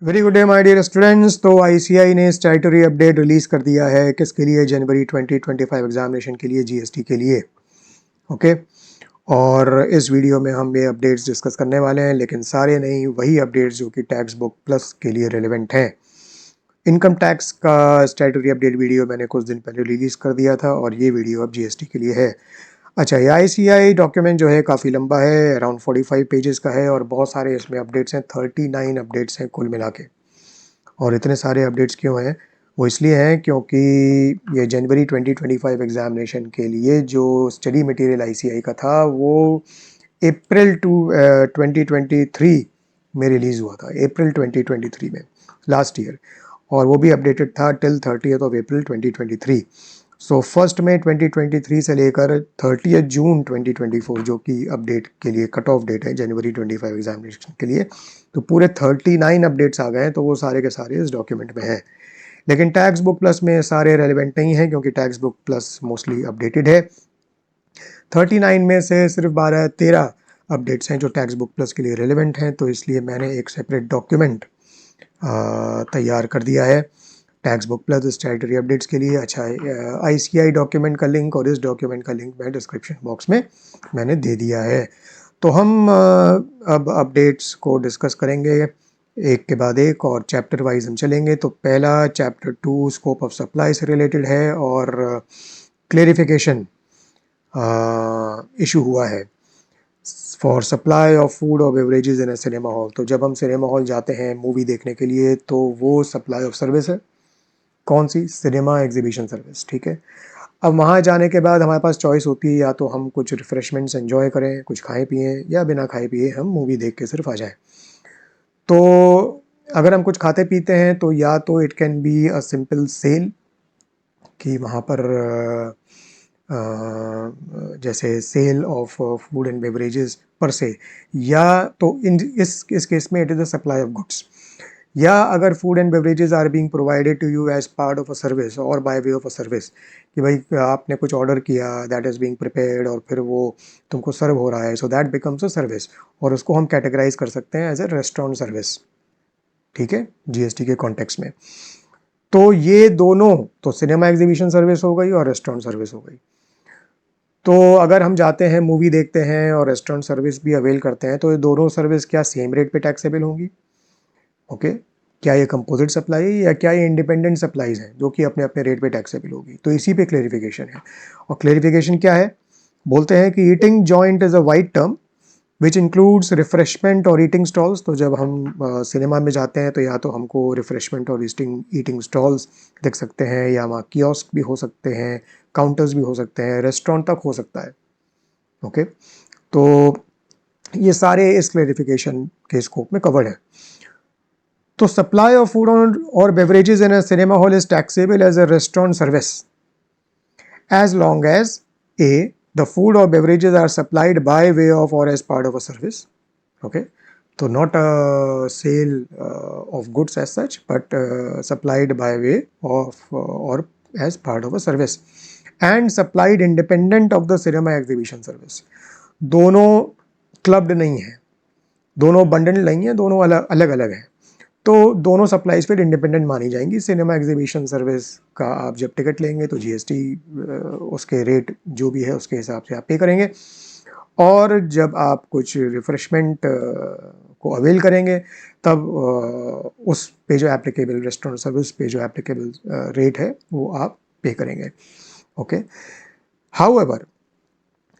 Very good day my dear students. तो ICI ने statutory update release कर दिया है किसके लिए, जनवरी 2025 एग्जामिनेशन के लिए, जीएसटी के लिए। ओके, और इस वीडियो में हम ये अपडेट्स डिस्कस करने वाले हैं, लेकिन सारे नहीं, वही अपडेट्स जो कि टैक्स बुक प्लस के लिए रिलेवेंट हैं। इनकम टैक्स का स्टैट्यूटरी अपडेट वीडियो मैंने कुछ दिन पहले रिलीज कर दिया था और ये वीडियो अब जीएसटी के लिए है। अच्छा, ये आईसीआई डॉक्यूमेंट जो है काफ़ी लंबा है, अराउंड 45 पेजेस का है और बहुत सारे इसमें अपडेट्स हैं, 39 अपडेट्स हैं कुल मिला के। और इतने सारे अपडेट्स क्यों हैं? वो इसलिए हैं क्योंकि ये जनवरी 2025 एग्ज़ामिनेशन के लिए जो स्टडी मटेरियल आईसीआई का था वो अप्रैल 2023 में रिलीज़ हुआ था, अप्रैल 2023 में, लास्ट ईयर। और वो भी अपडेटेड था टिल 30th ऑफ अप्रैल 2023। सो 1 मई 2023 से लेकर 30 जून 2024 जो कि अपडेट के लिए कट ऑफ डेट है जनवरी 25 एग्जामिनेशन के लिए, तो पूरे 39 अपडेट्स आ गए हैं। तो वो सारे के सारे इस डॉक्यूमेंट में हैं, लेकिन टैक्स बुक प्लस में सारे रेलिवेंट नहीं हैं क्योंकि tax book plus mostly updated है। 39 में से सिर्फ 12-13 अपडेट्स हैं जो टैक्स बुक प्लस के लिए रेलिवेंट हैं, तो इसलिए मैंने एक सेपरेट डॉक्यूमेंट तैयार कर दिया है tax book plus statutory updates के लिए। अच्छा, आईसीआई डॉक्यूमेंट का लिंक और इस डॉक्यूमेंट का लिंक मैं डिस्क्रिप्शन बॉक्स में मैंने दे दिया है। तो हम अब अपडेट्स को डिस्कस करेंगे एक के बाद एक और चैप्टर वाइज हम चलेंगे। तो पहला चैप्टर 2 स्कोप ऑफ सप्लाई से रिलेटेड है और क्लेरिफिकेशन इशू हुआ है फॉर सप्लाई ऑफ फूड और बेवरेजेस इन ए सिनेमा हॉल। तो जब हम सिनेमा हॉल जाते हैं मूवी देखने के लिए तो वो सप्लाई ऑफ सर्विस है, कौन सी? Cinema exhibition service. ठीक है, अब वहाँ जाने के बाद हमारे पास चॉइस होती है, या तो हम कुछ रिफ्रेशमेंट्स एंजॉय करें, कुछ खाएं पिएं, या बिना खाए पिए हम मूवी देख के सिर्फ आ जाएं। तो अगर हम कुछ खाते पीते हैं तो या तो it can be a simple sale कि वहाँ पर जैसे sale of food and beverages पर से, या तो इस केस में it is the supply of goods. या अगर food and beverages are being provided to you as part of a service और by way of a service, कि भाई आपने कुछ ऑर्डर किया, दैट इज़ बीइंग प्रिपेयर्ड और फिर वो तुमको सर्व हो रहा है, so that becomes a service, और उसको हम कैटेगराइज कर सकते हैं एज ए रेस्टोरेंट सर्विस। ठीक है, जीएसटी के कॉन्टेक्स्ट में। तो ये दोनों, तो सिनेमा एग्जीबिशन सर्विस हो गई और रेस्टोरेंट सर्विस हो गई। तो अगर हम जाते हैं मूवी देखते हैं और रेस्टोरेंट सर्विस भी अवेल करते हैं, तो ये दोनों सर्विस क्या सेम रेट पे टैक्सेबल होंगी? ओके, क्या ये कंपोजिट सप्लाई है या क्या ये इंडिपेंडेंट सप्लाईज हैं जो कि अपने अपने रेट पे टैक्सेबल होगी? तो इसी पे क्लेरिफिकेशन है। और क्लेरिफिकेशन क्या है? बोलते हैं कि eating joint is a wide term which includes refreshment और ईटिंग स्टॉल्स। तो जब हम सिनेमा में जाते हैं तो या तो हमको रिफ्रेशमेंट और ईटिंग स्टॉल्स दिख सकते हैं, या वहाँ कियोस्क भी हो सकते हैं, काउंटर्स भी हो सकते हैं, रेस्टोरेंट तक हो सकता है। ओके, तो ये सारे इस क्लेरिफिकेशन के स्कोप में कवर्ड है। तो सप्लाई ऑफ फूड और beverages in a cinema hall is taxable as a restaurant service as long as a the food or beverages are supplied by way of or as part of a service. Okay, so not a sale of goods as such, but supplied by way of or as part of a service and supplied independent of the cinema exhibition service. दोनों clubbed नहीं है, दोनों bundle नहीं है, दोनों अलग अलग हैं। तो दोनों सप्लाईज फिर इंडिपेंडेंट मानी जाएंगी। सिनेमा एग्जीबिशन सर्विस का आप जब टिकट लेंगे तो जीएसटी उसके रेट जो भी है उसके हिसाब से आप पे करेंगे, और जब आप कुछ रिफ्रेशमेंट को अवेल करेंगे तब उस पे जो एप्लीकेबल रेस्टोरेंट सर्विस पे जो एप्लीकेबल रेट है वो आप पे करेंगे। Okay, however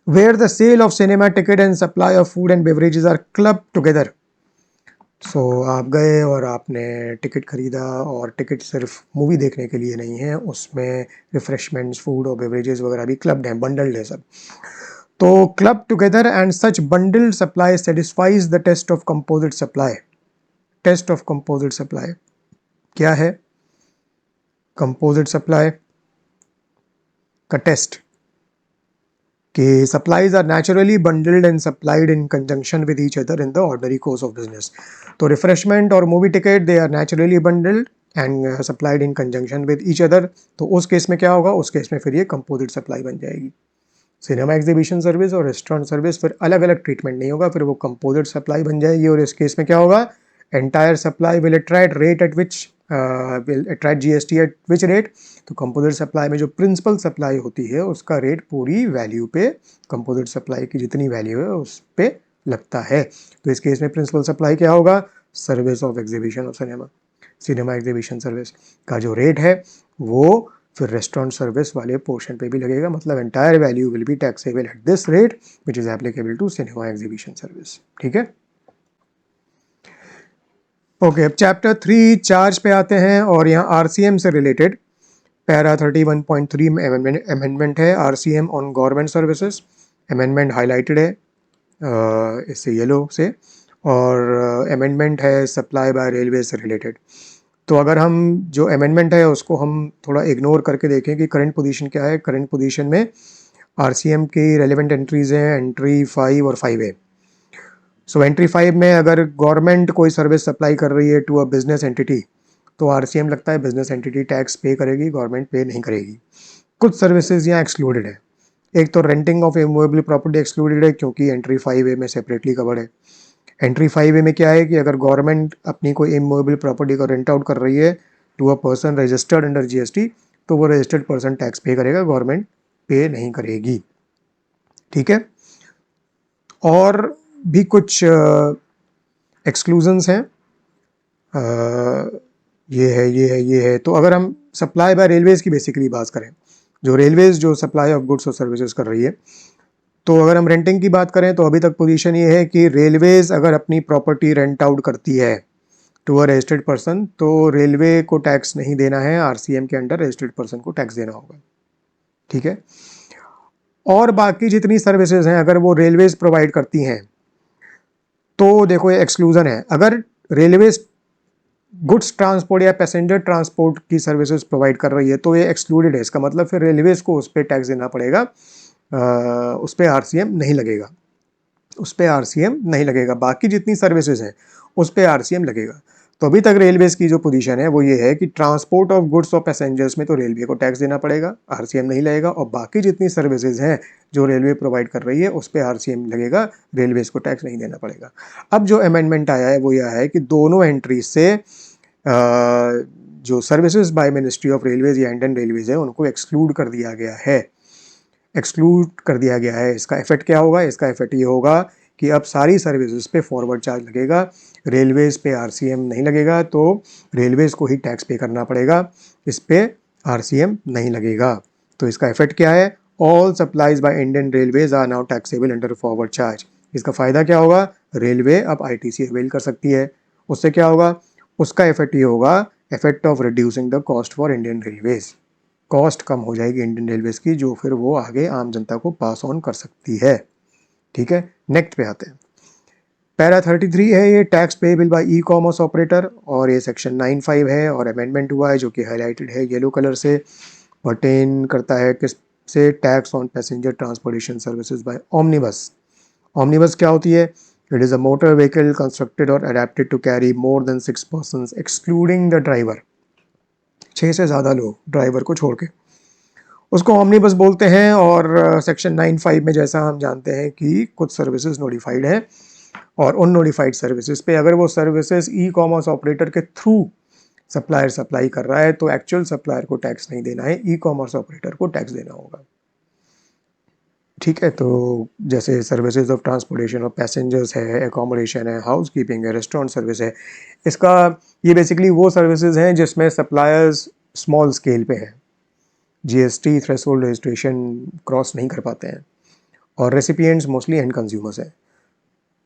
where the sale of cinema ticket and supply of food and beverages are club together. So आप गए और आपने टिकट खरीदा, और टिकट सिर्फ मूवी देखने के लिए नहीं है, उसमें रिफ्रेशमेंट्स, फूड और बेवरेजेस वगैरह भी क्लब्ड हैं, बंडल्ड है सब। तो club together and such bundled supply satisfies the test of composite supply. Test of composite supply क्या है? कंपोजिट सप्लाई का टेस्ट कि supplies are naturally bundled and supplied in conjunction with each other in the ordinary course of business. तो refreshment और movie ticket they are naturally bundled and supplied in conjunction with each other। तो उस case में क्या होगा? उस case में फिर ये composite supply बन जाएगी। सिनेमा एग्जीबिशन सर्विस और रेस्टोरेंट सर्विस फिर अलग अलग ट्रीटमेंट नहीं होगा, फिर वो कंपोजिट सप्लाई बन जाएगी, और इस केस में क्या होगा? entire supply will attract rate at which will attract GST at which rate? तो कंपोजिट सप्लाई में जो प्रिंसिपल सप्लाई होती है उसका रेट पूरी वैल्यू पे, कंपोजिट सप्लाई की जितनी वैल्यू है उस पे लगता है। तो इस केस में प्रिंसिपल सप्लाई क्या होगा? Service of exhibition of cinema, cinema exhibition service का जो रेट है वो फिर रेस्टोरेंट सर्विस वाले पोर्शन पे भी लगेगा, मतलब entire value will be taxable at this rate which is applicable to cinema exhibition service. ठीक है, ओके। अब चैप्टर 3 चार्ज पे आते हैं और यहाँ आरसीएम से रिलेटेड पैरा 31.3 में अमेंडमेंट है, RCM on government services. Amendment highlighted है इससे येलो से, और अमेंडमेंट है सप्लाई बाय रेलवे से रिलेटेड। तो अगर हम जो अमेंडमेंट है उसको हम थोड़ा इग्नोर करके देखें कि करंट पोजीशन क्या है। करंट पोजीशन में आरसीएम की रेलेवेंट एंट्रीज हैं एंट्री 5 और 5A। सो एंट्री 5 में अगर गवर्नमेंट कोई सर्विस सप्लाई कर रही है टू अ बिजनेस एंटिटी तो आरसीएम लगता है बिजनेस एंटिटी टैक्स पे करेगी, गवर्नमेंट पे नहीं करेगी। कुछ सर्विसेज यहाँ एक्सक्लूडेड है। एक तो renting of immovable property excluded है क्योंकि एंट्री 5A में सेपरेटली कवर्ड है। एंट्री 5A में क्या है कि अगर गवर्नमेंट अपनी कोई इमूवेबल प्रॉपर्टी को रेंट आउट कर रही है to a person registered under GST तो वो रजिस्टर्ड पर्सन टैक्स पे करेगा, गवर्नमेंट पे नहीं करेगी। ठीक है, और भी कुछ एक्सक्लूजन्स हैं, ये है। तो अगर हम सप्लाई बाय रेलवेज़ की बेसिकली बात करें, जो रेलवेज़ जो सप्लाई ऑफ गुड्स और सर्विसेज कर रही है, तो अगर हम रेंटिंग की बात करें तो अभी तक पोजीशन ये है कि रेलवेज़ अगर अपनी प्रॉपर्टी रेंट आउट करती है टू अ रजिस्टर्ड पर्सन तो रेलवे को टैक्स नहीं देना है, आरसीएम के अंडर रजिस्टर्ड पर्सन को टैक्स देना होगा। ठीक है, और बाकी जितनी सर्विसेज हैं अगर वो रेलवेज़ प्रोवाइड करती हैं तो देखो ये एक्सक्लूजन है। अगर रेलवेज गुड्स ट्रांसपोर्ट या पैसेंजर ट्रांसपोर्ट की सर्विसेज प्रोवाइड कर रही है तो ये एक्सक्लूडेड है। इसका मतलब फिर रेलवेज को उस पर टैक्स देना पड़ेगा, उस पर आरसीएम नहीं लगेगा, उस पर आरसीएम नहीं लगेगा। बाकी जितनी सर्विसेज हैं उस पर आरसीएम लगेगा। तो अभी तक रेलवेज की जो पोजीशन है वो ये है कि ट्रांसपोर्ट ऑफ गुड्स और पैसेंजर्स में तो रेलवे को टैक्स देना पड़ेगा, आरसीएम नहीं लगेगा, और बाकी जितनी सर्विसेज हैं जो रेलवे प्रोवाइड कर रही है उस पर आरसीएम लगेगा, रेलवेज को टैक्स नहीं देना पड़ेगा। अब जो अमेंडमेंट आया है वो यह है कि दोनों एंट्रीज से जो services by ministry of railways या इंडियन रेलवेज है उनको एक्सक्लूड कर दिया गया है, एक्सक्लूड कर दिया गया है। इसका इफेक्ट क्या होगा? इसका इफेक्ट ये होगा कि अब सारी सर्विसेज पे फॉरवर्ड चार्ज लगेगा, रेलवेज पे आरसीएम नहीं लगेगा, तो रेलवेज को ही टैक्स पे करना पड़ेगा, इस पे आरसीएम नहीं लगेगा। तो इसका इफेक्ट क्या है? All supplies by Indian Railways are now taxable under forward charge. इसका फ़ायदा क्या होगा? रेलवे अब आईटीसी अवेल कर सकती है। उससे क्या होगा? उसका इफेक्ट ये होगा, effect of reducing the cost for Indian railways. Cost कम हो जाएगी इंडियन रेलवेज की, जो फिर वो आगे आम जनता को पास ऑन कर सकती है। ठीक है, नेक्स्ट पे आते हैं। पैरा 33 है ये, tax payable by E commerce operator, और ये सेक्शन 95 है और अमेंडमेंट हुआ है जो कि हाईलाइटेड है येलो कलर से। पर्टेन करता है किस से? Tax on passenger transportation services by omnibus. Omnibus क्या होती है? It is a motor vehicle constructed और adapted to carry more than 6 persons excluding the driver. 6 से ज़्यादा लोग ड्राइवर को छोड़ के, उसको ओमनीबस बोलते हैं। और सेक्शन 95 में जैसा हम जानते हैं कि कुछ सर्विसेज नोटिफाइड हैं, और उन नोटिफाइड सर्विसेज पे अगर वो सर्विसेज ई कॉमर्स ऑपरेटर के थ्रू सप्लायर सप्लाई कर रहा है तो एक्चुअल सप्लायर को टैक्स नहीं देना है, ई कॉमर्स ऑपरेटर को टैक्स देना होगा। ठीक है, तो जैसे services of transportation of passengers है, एकोमोडेशन है, हाउस कीपिंग है, रेस्टोरेंट सर्विस है, इसका ये बेसिकली वो सर्विसेज हैं जिसमें सप्लायर्स स्मॉल स्केल पे हैं, जीएसटी थ्रेशोल्ड रजिस्ट्रेशन क्रॉस नहीं कर पाते हैं, और रेसिपिएंट्स मोस्टली एंड कंज्यूमर्स हैं।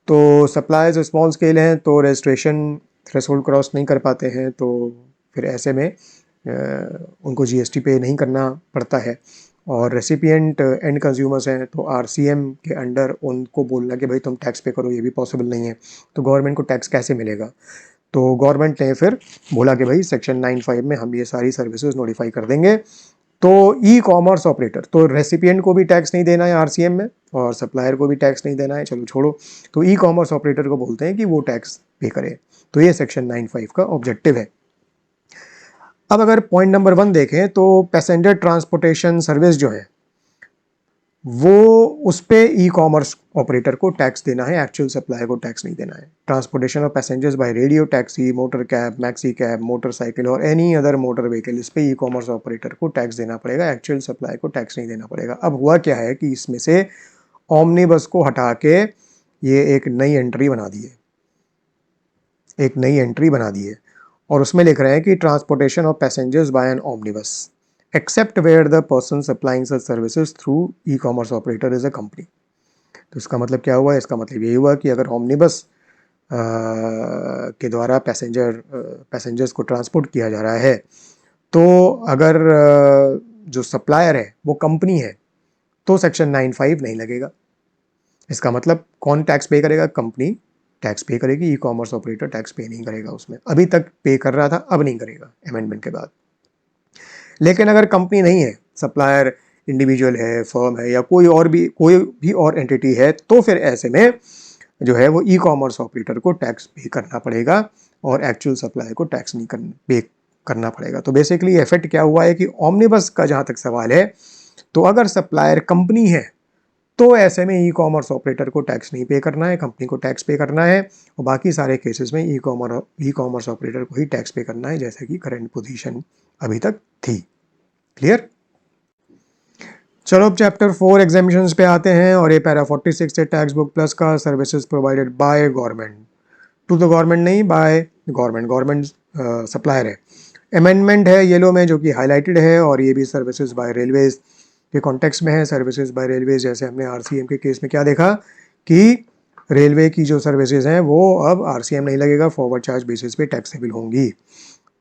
तो सप्लायर्स स्मॉल स्केल हैं तो रजिस्ट्रेशन थ्रेशोल्ड क्रॉस नहीं कर पाते हैं, तो फिर ऐसे में उनको जीएसटी पे नहीं करना पड़ता है। और रेसिपिएंट एंड कंज्यूमर्स हैं तो आरसीएम के अंडर उनको बोलना कि भाई तुम टैक्स पे करो, ये भी पॉसिबल नहीं है। तो गवर्नमेंट को टैक्स कैसे मिलेगा? तो गवर्नमेंट ने फिर बोला कि भाई सेक्शन 95 में हम ये सारी सर्विसेज नोटिफाई कर देंगे। तो ई कॉमर्स ऑपरेटर, तो रेसिपिएंट को भी टैक्स नहीं देना है आरसीएम में और सप्लायर को भी टैक्स नहीं देना है, चलो छोड़ो, तो ई कॉमर्स ऑपरेटर को बोलते हैं कि वो टैक्स पे करे। तो ये सेक्शन 95 का ऑब्जेक्टिव है। अब अगर पॉइंट नंबर 1 देखें तो पैसेंजर ट्रांसपोर्टेशन सर्विस जो है वो उस पे ई कॉमर्स ऑपरेटर को टैक्स देना है, एक्चुअल सप्लाई को टैक्स नहीं देना है। Transportation of passengers by radio taxi, motor cab, maxi cab, motorcycle और एनी अदर मोटर व्हीकल, इस पे ई कॉमर्स ऑपरेटर को टैक्स देना पड़ेगा, एक्चुअल सप्लाई को टैक्स नहीं देना पड़ेगा। अब हुआ क्या है कि इसमें से ओमनीबस को हटा के ये एक नई एंट्री बना दी है, एक नई एंट्री बना दी है और उसमें लिख रहे हैं कि transportation of passengers by an omnibus except where the person supplying such services through e commerce operator is a company. तो इसका मतलब क्या हुआ? इसका मतलब यही हुआ कि अगर ओमनीबस के द्वारा पैसेंजर्स को ट्रांसपोर्ट किया जा रहा है, तो अगर जो सप्लायर है वो कंपनी है तो सेक्शन 95 नहीं लगेगा। इसका मतलब कौन टैक्स पे करेगा? कंपनी टैक्स पे करेगी, ई कॉमर्स ऑपरेटर टैक्स पे नहीं करेगा उसमें। अभी तक पे कर रहा था, अब नहीं करेगा अमेंडमेंट के बाद। लेकिन अगर कंपनी नहीं है, सप्लायर इंडिविजुअल है, फर्म है या कोई भी और एंटिटी है, तो फिर ऐसे में जो है वो ई कॉमर्स ऑपरेटर को टैक्स पे करना पड़ेगा और एक्चुअल सप्लाई को टैक्स नहीं पे करना पड़ेगा। तो बेसिकली इफेक्ट क्या हुआ है कि ओमनीबस का जहाँ तक सवाल है, तो अगर सप्लायर कंपनी है तो ऐसे में ई कॉमर्स ऑपरेटर को टैक्स नहीं पे करना है, कंपनी को टैक्स पे करना है, और बाकी सारे केसेस में ई कॉमर्स ऑपरेटर को ही टैक्स पे करना है, जैसे कि करंट पोजीशन अभी तक थी। क्लियर? चलो अब चैप्टर 4 एग्जामिशंस पे आते हैं और ये पैरा 46 है टैक्स बुक प्लस का। Services provided by government to the government नहीं, बाय गवर्नमेंट सप्लायर है। अमेंडमेंट है येलो में जो कि हाईलाइटेड है, और ये भी सर्विसेज बाय रेलवेज के कॉन्टेक्स्ट में है। सर्विसेज बाय रेलवेज जैसे हमने आरसीएम के केस में क्या देखा कि रेलवे की जो सर्विसेज हैं वो अब आरसीएम नहीं लगेगा, फॉरवर्ड चार्ज बेसिस पे टैक्सेबल होंगी।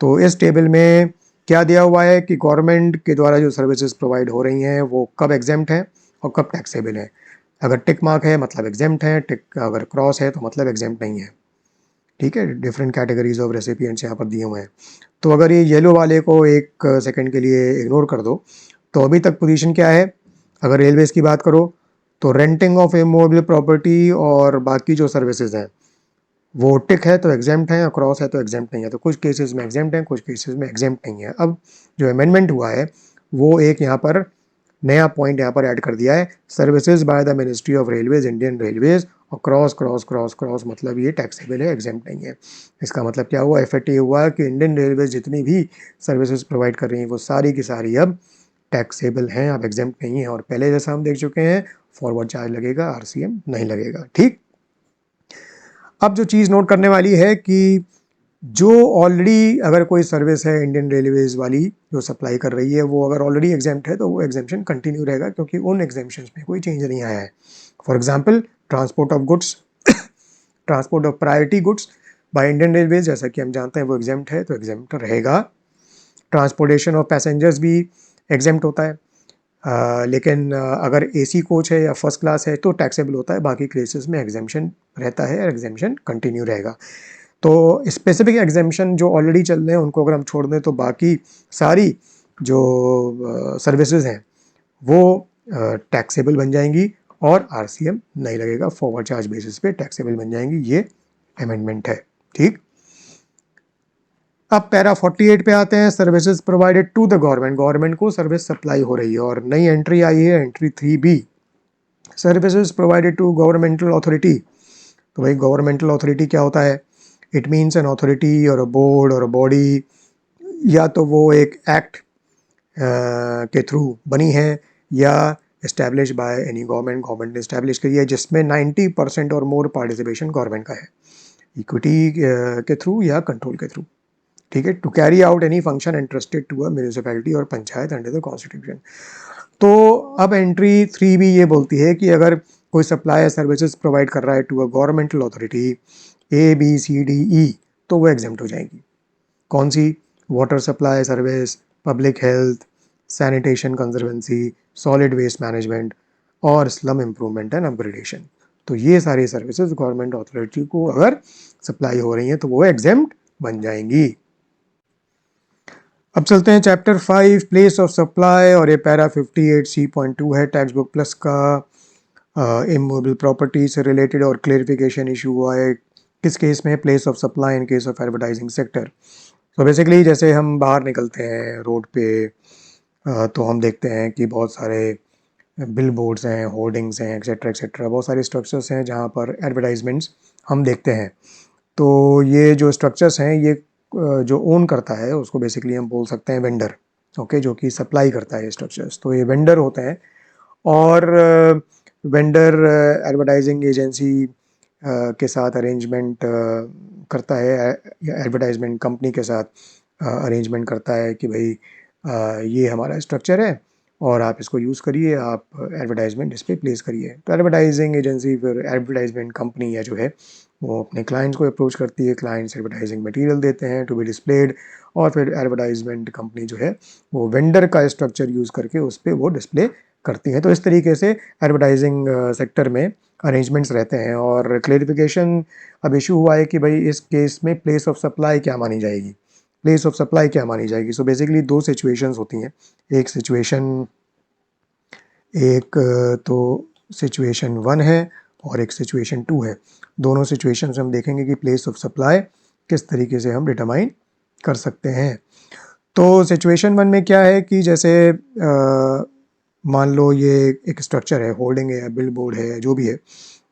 तो इस टेबल में क्या दिया हुआ है कि गवर्नमेंट के द्वारा जो सर्विसेज प्रोवाइड हो रही हैं वो कब एग्जेम्प्ट हैं और कब टैक्सेबल है। अगर टिक मार्क है मतलब एग्जेम्प्ट है, टिक अगर क्रॉस है तो मतलब एग्जेम्प्ट नहीं है। ठीक है, डिफरेंट कैटेगरीज ऑफ रेसिपिएंट्स यहाँ पर दिए हुए हैं। तो अगर ये येलो वाले को एक सेकंड के लिए इग्नोर कर दो, तो अभी तक पोजीशन क्या है? अगर रेलवेज की बात करो तो रेंटिंग ऑफ इमूवेबल प्रॉपर्टी और बाकी जो सर्विसेज हैं वो टिक है तो एग्जेम्प्ट है और क्रॉस है तो एग्जेम्प्ट नहीं है। तो कुछ केसेस में एग्जेम्प्ट है, कुछ केसेस में एग्जेम्प्ट नहीं है। अब जो अमेंडमेंट हुआ है वो एक यहाँ पर नया पॉइंट यहाँ पर ऐड कर दिया है, services by the ministry of railways Indian railways, और क्रॉस क्रॉस क्रॉस क्रॉस मतलब ये टैक्सेबल है, एग्जेम्प्ट नहीं है। इसका मतलब क्या हुआ? इफेक्ट ये हुआ कि इंडियन रेलवेज जितनी भी सर्विसेज प्रोवाइड कर रही हैं वो सारी की सारी अब टैक्सेबल हैं, अब एग्जेम्प्ट नहीं है। और पहले जैसा हम देख चुके हैं, फॉरवर्ड चार्ज लगेगा, आरसीएम नहीं लगेगा। ठीक, अब जो चीज़ नोट करने वाली है कि जो ऑलरेडी अगर कोई सर्विस है इंडियन रेलवेज वाली जो सप्लाई कर रही है, वो अगर ऑलरेडी एग्जेम्प्ट है तो वो एग्जेम्पशन कंटिन्यू रहेगा, क्योंकि उन एग्जेम्पशंस में कोई चेंज नहीं आया है। For example transport of goods, transport of priority goods by Indian railways, जैसा कि हम जानते हैं वो एग्जेम्प्ट है तो एग्जेम्प्ट रहेगा। ट्रांसपोर्टेशन ऑफ पैसेंजर्स भी एग्जेम्प्ट होता है, लेकिन अगर एसी कोच है या फर्स्ट क्लास है तो टैक्सेबल होता है, बाकी केसेस में एग्जेम्पशन रहता है और एग्जेम्पशन कंटिन्यू रहेगा। तो स्पेसिफिक एग्जेम्पशन जो ऑलरेडी चल रहे हैं उनको अगर हम छोड़ दें तो बाकी सारी जो सर्विसेज हैं वो टैक्सेबल बन जाएंगी और आरसीएम नहीं लगेगा, फॉरवर्ड चार्ज बेसिस पे टैक्सेबल बन जाएंगी। ये अमेंडमेंट है। ठीक, अब पैरा 48 पे आते हैं। Services provided to the government, government को सर्विस सप्लाई हो रही है, और नई एंट्री आई है entry 3B, services provided to governmental authority. तो भाई गवर्नमेंटल अथॉरिटी क्या होता है? इट मीन्स एन अथॉरिटी और अ बोर्ड और अ बॉडी, या तो वो एक एक्ट के थ्रू बनी है या establish by any government, government ने इस्टेब्लिश करी है, जिसमें 90% और मोर पार्टिसिपेशन गवर्नमेंट का है, इक्विटी के थ्रू या कंट्रोल के थ्रू। ठीक है, to carry out any function interested to a municipality और पंचायत अंडर द कॉन्स्टिट्यूशन। तो अब एंट्री 3B ये बोलती है कि अगर कोई सप्लाई सर्विसेज प्रोवाइड कर रहा है to a governmental authority ABCDE, तो वो एग्जेम्प्ट हो जाएंगी। कौन सी? Water supply service, public health, sanitation conservancy, solid waste management और स्लम इम्प्रूवमेंट एंड अपग्रेडेशन। तो ये सारी सर्विसेज गवर्नमेंट अथॉरिटी को अगर सप्लाई हो रही हैं तो वो एग्जेम्प्ट बन जाएंगी। अब चलते हैं चैप्टर 5 प्लेस ऑफ सप्लाई, और ये पैरा 58C.2 है टैक्स बुक प्लस का। इमूवेबल प्रॉपर्टी से रिलेटेड और क्लेरिफिकेशन इशू हुआ है किस केस में? Place of supply in case of advertising sector. तो बेसिकली जैसे हम बाहर निकलते हैं रोड पे, तो हम देखते हैं कि बहुत सारे बिल बोर्ड्स हैं, होर्डिंग्स हैं, एक्सेट्रा एक्सेट्रा, बहुत सारे स्ट्रक्चर्स हैं जहाँ पर एडवर्टाइजमेंट्स हम देखते हैं। तो ये जो स्ट्रक्चर्स हैं ये जो ओन करता है उसको बेसिकली हम बोल सकते हैं वेंडर, ओके, जो कि सप्लाई करता है ये स्ट्रक्चर्स, तो ये वेंडर होते हैं। और वेंडर एडवर्टाइजिंग एजेंसी के साथ अरेंजमेंट करता है, या एडवर्टाइजमेंट कंपनी के साथ अरेंजमेंट करता है कि भाई ये हमारा स्ट्रक्चर है और आप इसको यूज़ करिए, आप एडवर्टाइजमेंट इस पर प्लेस करिए। तो एडवर्टाइजिंग एजेंसी फिर एडवर्टाइजमेंट कंपनी या जो है वो अपने क्लाइंट्स को अप्रोच करती है, क्लाइंट्स एडवर्टाइजिंग मटेरियल देते हैं टू बी डिस्प्लेड, और फिर एडवर्टाइजमेंट कंपनी जो है वो वेंडर का स्ट्रक्चर यूज़ करके उस पर वो डिस्प्ले करती हैं। तो इस तरीके से एडवर्टाइजिंग सेक्टर में अरेंजमेंट्स रहते हैं। और क्लेरिफिकेशन अब इशू हुआ है कि भाई इस केस में प्लेस ऑफ सप्लाई क्या मानी जाएगी, प्लेस ऑफ सप्लाई क्या मानी जाएगी। सो बेसिकली दो सिचुएशंस होती हैं, एक सिचुएशन तो सिचुएशन 1 है और एक सिचुएशन 2 है। दोनों सिचुएशंस हम देखेंगे कि प्लेस ऑफ सप्लाई किस तरीके से हम डिटरमाइन कर सकते हैं। तो सिचुएशन 1 में क्या है कि जैसे मान लो ये एक स्ट्रक्चर है, होल्डिंग है या बिल बोर्ड है, जो भी है,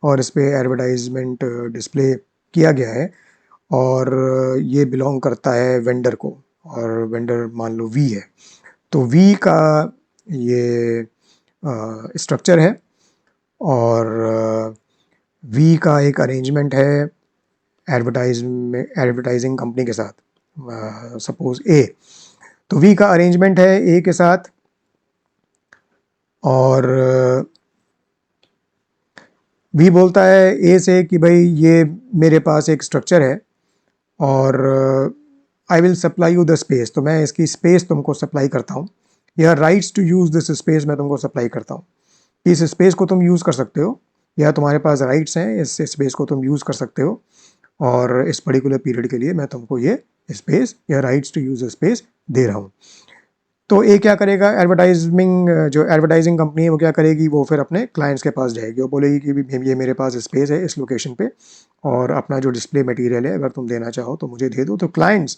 और इस पर एडवर्टाइजमेंट डिस्प्ले किया गया है और ये बिलोंग करता है वेंडर को, और वेंडर मान लो वी है। तो वी का ये स्ट्रक्चर है और वी का एक अरेंजमेंट है एडवर्टाइजिंग कंपनी के साथ, सपोज ए। तो वी का अरेंजमेंट है ए के साथ, और वी बोलता है ए से कि भाई ये मेरे पास एक स्ट्रक्चर है और I will supply you the space, तो मैं इसकी स्पेस तुमको सप्लाई करता हूँ, या rights to use this space मैं तुमको सप्लाई करता हूँ। इस स्पेस को तुम यूज़ कर सकते हो, या तुम्हारे पास राइट्स हैं, इस स्पेस को तुम यूज़ कर सकते हो, और इस पर्टिकुलर पीरियड के लिए मैं तुमको ये स्पेस या राइट्स टू यूज़ स्पेस दे रहा हूँ। तो ये क्या करेगा, जो एडवर्टाइजिंग कंपनी है वो क्या करेगी, वो फिर अपने क्लाइंट्स के पास जाएगी और बोलेगी कि ये मेरे पास स्पेस है इस लोकेशन पे, और अपना जो डिस्प्ले मटेरियल है अगर तुम देना चाहो तो मुझे दे दो। तो क्लाइंट्स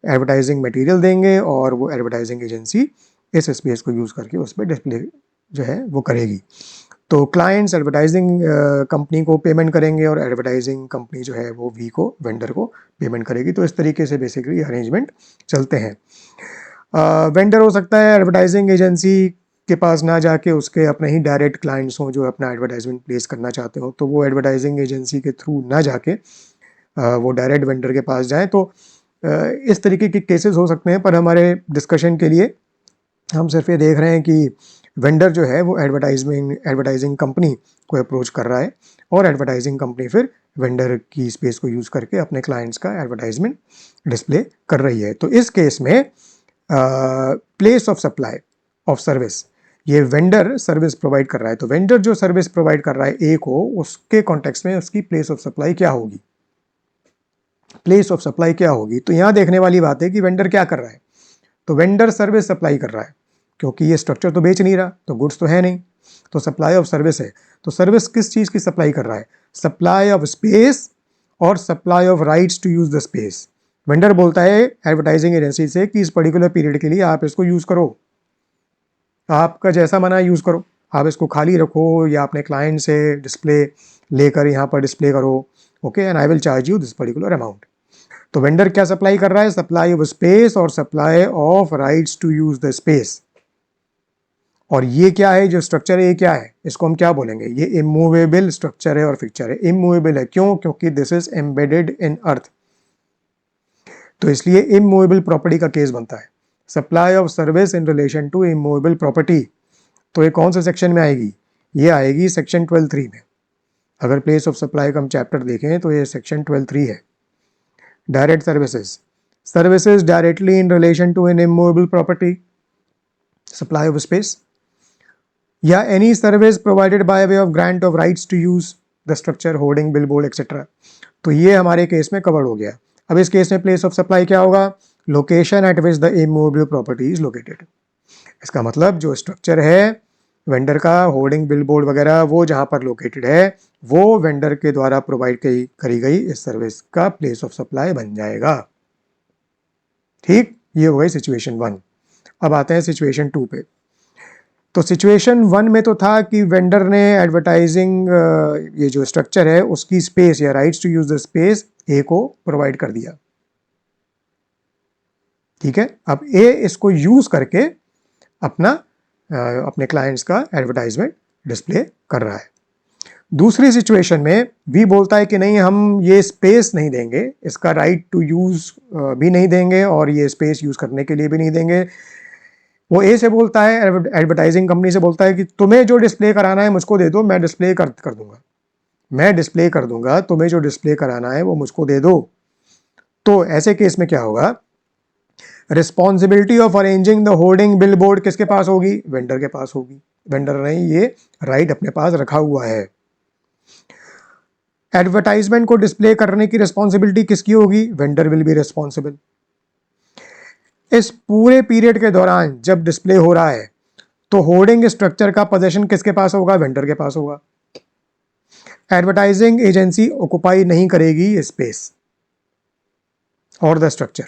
एडवर्टाइजिंग मटेरियल देंगे और वो एडवर्टाइजिंग एजेंसी इस स्पेस को यूज़ करके उस पर डिस्प्ले जो है वो करेगी। तो क्लाइंट्स एडवर्टाइजिंग कंपनी को पेमेंट करेंगे और एडवर्टाइजिंग कंपनी जो है वो वी को, वेंडर को पेमेंट करेगी। तो इस तरीके से बेसिकली अरेंजमेंट चलते हैं। वेंडर हो सकता है एडवर्टाइजिंग एजेंसी के पास ना जाके उसके अपने ही डायरेक्ट क्लाइंट्स हों जो अपना एडवर्टाइजमेंट प्लेस करना चाहते हो, तो वो एडवर्टाइजिंग एजेंसी के थ्रू ना जाके वो डायरेक्ट वेंडर के पास जाएं। तो इस तरीके के केसेस हो सकते हैं, पर हमारे डिस्कशन के लिए हम सिर्फ ये देख रहे हैं कि वेंडर जो है वो एडवर्टाइजिंग कंपनी को अप्रोच कर रहा है और एडवर्टाइजिंग कंपनी फिर वेंडर की स्पेस को यूज़ करके अपने क्लाइंट्स का एडवर्टाइजमेंट डिस्प्ले कर रही है। तो इस केस में place of supply of service, ये वेंडर सर्विस प्रोवाइड कर रहा है, तो वेंडर जो सर्विस प्रोवाइड कर रहा है ए को, उसके कॉन्टेक्स्ट में उसकी प्लेस ऑफ सप्लाई क्या होगी, प्लेस ऑफ सप्लाई क्या होगी। तो यहाँ देखने वाली बात है कि वेंडर क्या कर रहा है। तो वेंडर सर्विस सप्लाई कर रहा है, क्योंकि ये स्ट्रक्चर तो बेच नहीं रहा, तो गुड्स तो है नहीं, तो सप्लाई ऑफ सर्विस है। तो सर्विस किस चीज़ की सप्लाई कर रहा है, सप्लाई ऑफ स्पेस और supply of rights to use the space. Vendor बोलता है एडवर्टाइजिंग एजेंसी से कि इस पर्टिकुलर पीरियड के लिए आप इसको यूज़ करो, आपका जैसा मना है यूज़ करो, आप इसको खाली रखो या अपने क्लाइंट से डिस्प्ले लेकर यहाँ पर डिस्प्ले करो, okay, and I will charge you this particular amount. तो वेंडर क्या सप्लाई कर रहा है, सप्लाई ऑफ स्पेस और supply of rights to use the space. और ये क्या है, जो स्ट्रक्चर है ये क्या है, इसको हम क्या बोलेंगे, ये इमूवेबल स्ट्रक्चर है और फिक्चर है। इमूवेबल है क्यों, क्योंकि this is embedded in earth, तो इसलिए इमूवेबल प्रॉपर्टी का केस बनता है। Supply of service in relation to immovable property, तो ये कौन से सेक्शन में आएगी, ये आएगी सेक्शन 12(3) में। अगर प्लेस ऑफ सप्लाई का हम चैप्टर देखें तो ये सेक्शन 12(3) है। Direct services, services directly in relation to an immovable property, supply of space, या any service provided by way of grant of rights to use the structure, hoarding, billboard etcetera. तो ये हमारे case में covered हो गया। अब इस case में प्लेस ऑफ सप्लाई क्या होगा, location eight which the immovable property is located. इसका मतलब जो स्ट्रक्चर है वेंडर का, होर्डिंग, बिल बोर्ड वगैरह, वो जहाँ पर लोकेटेड है वो वेंडर के द्वारा प्रोवाइड करी गई इस सर्विस का प्लेस ऑफ सप्लाई बन जाएगा। ठीक, ये हो गई सिचुएशन 1। अब आते हैं सिचुएशन 2 पे। तो सिचुएशन 1 में तो था कि वेंडर ने एडवर्टाइजिंग ये जो स्ट्रक्चर है उसकी स्पेस या rights to use the space A को प्रोवाइड कर दिया, ठीक है। अब ए इसको यूज करके अपने क्लाइंट्स का एडवर्टाइजमेंट डिस्प्ले कर रहा है। दूसरी सिचुएशन में वी बोलता है कि नहीं, हम ये स्पेस नहीं देंगे, इसका राइट टू यूज भी नहीं देंगे और ये स्पेस यूज करने के लिए भी नहीं देंगे। वो ए से बोलता है, एडवर्टाइजिंग कंपनी से बोलता है कि तुम्हें जो डिस्प्ले कराना है मुझको दे दो, मैं डिस्प्ले कर दूंगा, मैं डिस्प्ले कर दूंगा, तुम्हें जो डिस्प्ले कराना है वो मुझको दे दो। तो ऐसे केस में क्या होगा, responsibility of arranging the hoarding bill board किसके पास होगी, वेंडर के पास होगी। वेंडर ने ये राइट अपने पास रखा हुआ है। एडवर्टाइजमेंट को डिस्प्ले करने की रिस्पॉन्सिबिलिटी किसकी होगी, वेंडर विल बी रिस्पॉन्सिबल। इस पूरे पीरियड के दौरान जब डिस्प्ले हो रहा है तो होर्डिंग स्ट्रक्चर का पोजीशन किसके पास होगा, वेंडर के पास होगा। एडवर्टाइजिंग एजेंसी ऑक्युपाई नहीं करेगी स्पेस और द स्ट्रक्चर।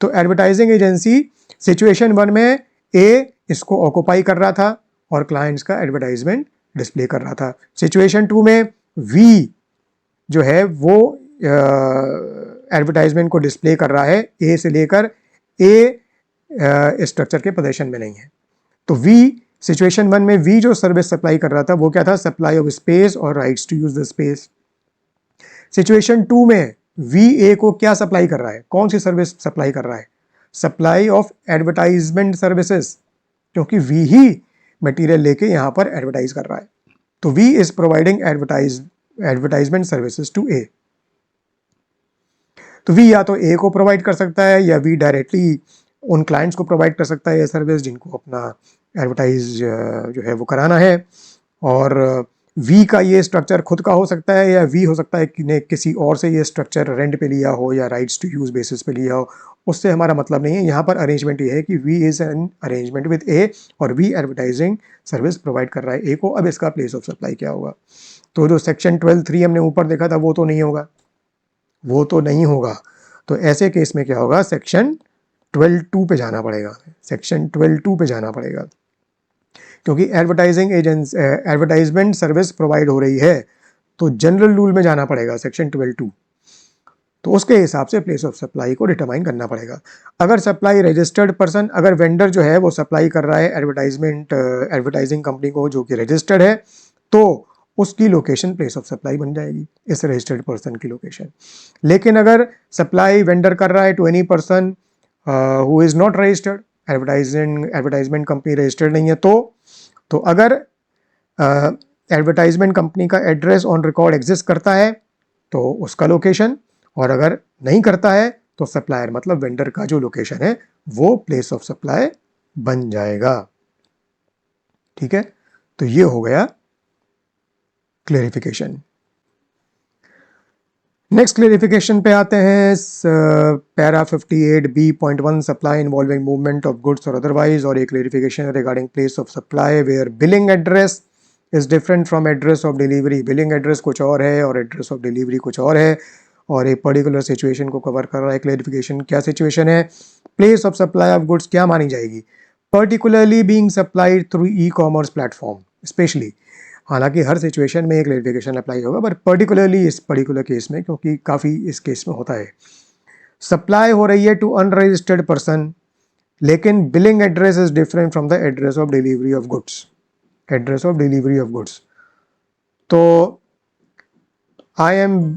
तो एडवर्टाइजिंग एजेंसी सिचुएशन 1 में ए इसको ऑक्युपाई कर रहा था और क्लाइंट्स का एडवर्टाइजमेंट डिस्प्ले कर रहा था। सिचुएशन 2 में वी जो है वो एडवर्टाइजमेंट को डिस्प्ले कर रहा है ए से लेकर, ए स्ट्रक्चर के पोजीशन में नहीं है। तो वी सिचुएशन 1 में वी जो सर्विस सप्लाई कर रहा था वो क्या था, सप्लाई ऑफ स्पेस और rights to use the space. Situation 2 में वी ए को क्या सप्लाई कर रहा है, कौन सी सर्विस सप्लाई कर रहा है, सप्लाई ऑफ एडवर्टाइजमेंट सर्विसेज, क्योंकि वी ही मटेरियल लेके यहां पर एडवर्टाइज कर रहा है। तो B is providing advertisement services to A. तो वी या तो ए को प्रोवाइड कर सकता है या वी डायरेक्टली उन क्लाइंट्स को प्रोवाइड कर सकता है ये सर्विस जिनको अपना एडवर्टाइज जो है वो कराना है। और वी का ये स्ट्रक्चर खुद का हो सकता है या वी हो सकता है कि ने किसी और से ये स्ट्रक्चर रेंट पे लिया हो या राइट्स टू यूज बेसिस पे लिया हो, उससे हमारा मतलब नहीं है। यहाँ पर अरेंजमेंट ये है कि B is an arrangement with A और वी एडवर्टाइजिंग सर्विस प्रोवाइड कर रहा है ए को। अब इसका प्लेस ऑफ सप्लाई क्या होगा, तो जो सेक्शन 12(3) हमने ऊपर देखा था वो तो नहीं होगा, वो तो नहीं होगा। तो ऐसे केस में क्या होगा, सेक्शन 12(2) पे जाना पड़ेगा, सेक्शन 12(2) पे जाना पड़ेगा, क्योंकि एडवर्टाइजमेंट सर्विस प्रोवाइड हो रही है तो जनरल रूल में जाना पड़ेगा सेक्शन 12(2). तो उसके हिसाब से प्लेस ऑफ सप्लाई को डिटरमाइन करना पड़ेगा। अगर सप्लाई रजिस्टर्ड पर्सन, अगर वेंडर जो है वो सप्लाई कर रहा है एडवर्टाइजिंग कंपनी को जो कि रजिस्टर्ड है, तो उसकी लोकेशन प्लेस ऑफ सप्लाई बन जाएगी, इस रजिस्टर्ड पर्सन की लोकेशन। लेकिन अगर सप्लाई वेंडर कर रहा है to any person who is not registered, advertisement company registered नहीं है, तो अगर एडवर्टाइजमेंट कंपनी का एड्रेस ऑन रिकॉर्ड एग्जिस्ट करता है तो उसका लोकेशन, और अगर नहीं करता है तो सप्लायर मतलब वेंडर का जो लोकेशन है वो प्लेस ऑफ सप्लाई बन जाएगा। ठीक है, तो ये हो गया क्लेरिफिकेशन। नेक्स्ट क्लेरिफिकेशन पे आते हैं। Para 58B.1 supply involving movement of goods और अदरवाइज, और एक clarification regarding place of supply where billing address is different from address of delivery. Billing address कुछ और है और एड्रेस ऑफ डिलीवरी कुछ और है, और एक पर्टिकुलर सिचुएशन को कवर कर रहा है क्लेरिफिकेशन। क्या सिचुएशन है, place of supply of goods क्या मानी जाएगी, particularly being supplied through e commerce platform specially. हालांकि हर सिचुएशन में एक क्लेरिफिकेशन अप्लाई होगा, पर पर्टिकुलरली इस पर्टिकुलर केस में, क्योंकि काफ़ी इस केस में होता है। सप्लाई हो रही है टू अनरजिस्टर्ड पर्सन, लेकिन billing address is different from the address of delivery of goods. Address of delivery of goods, तो I am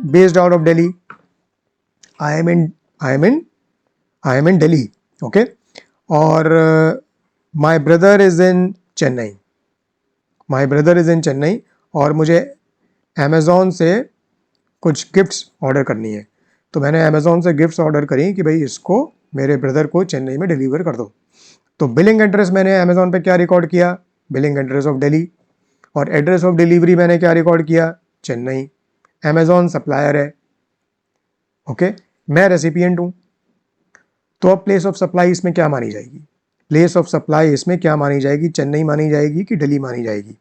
based out of Delhi, I am in Delhi, okay, और my brother is in Chennai, my brother is in Chennai, और मुझे Amazon से कुछ gifts order करनी है। तो मैंने अमेज़ॉन से गिफ्ट्स ऑर्डर करी कि भाई इसको मेरे ब्रदर को चेन्नई में डिलीवर कर दो। तो बिलिंग एड्रेस मैंने अमेज़ॉन पे क्या रिकॉर्ड किया, बिलिंग एड्रेस ऑफ दिल्ली, और एड्रेस ऑफ डिलीवरी मैंने क्या रिकॉर्ड किया, चेन्नई। अमेज़ॉन सप्लायर है, ओके, मैं रेसिपिएंट हूँ। तो अब प्लेस ऑफ सप्लाई इसमें क्या मानी जाएगी, प्लेस ऑफ सप्लाई इसमें क्या मानी जाएगी, चेन्नई मानी जाएगी कि दिल्ली मानी जाएगी।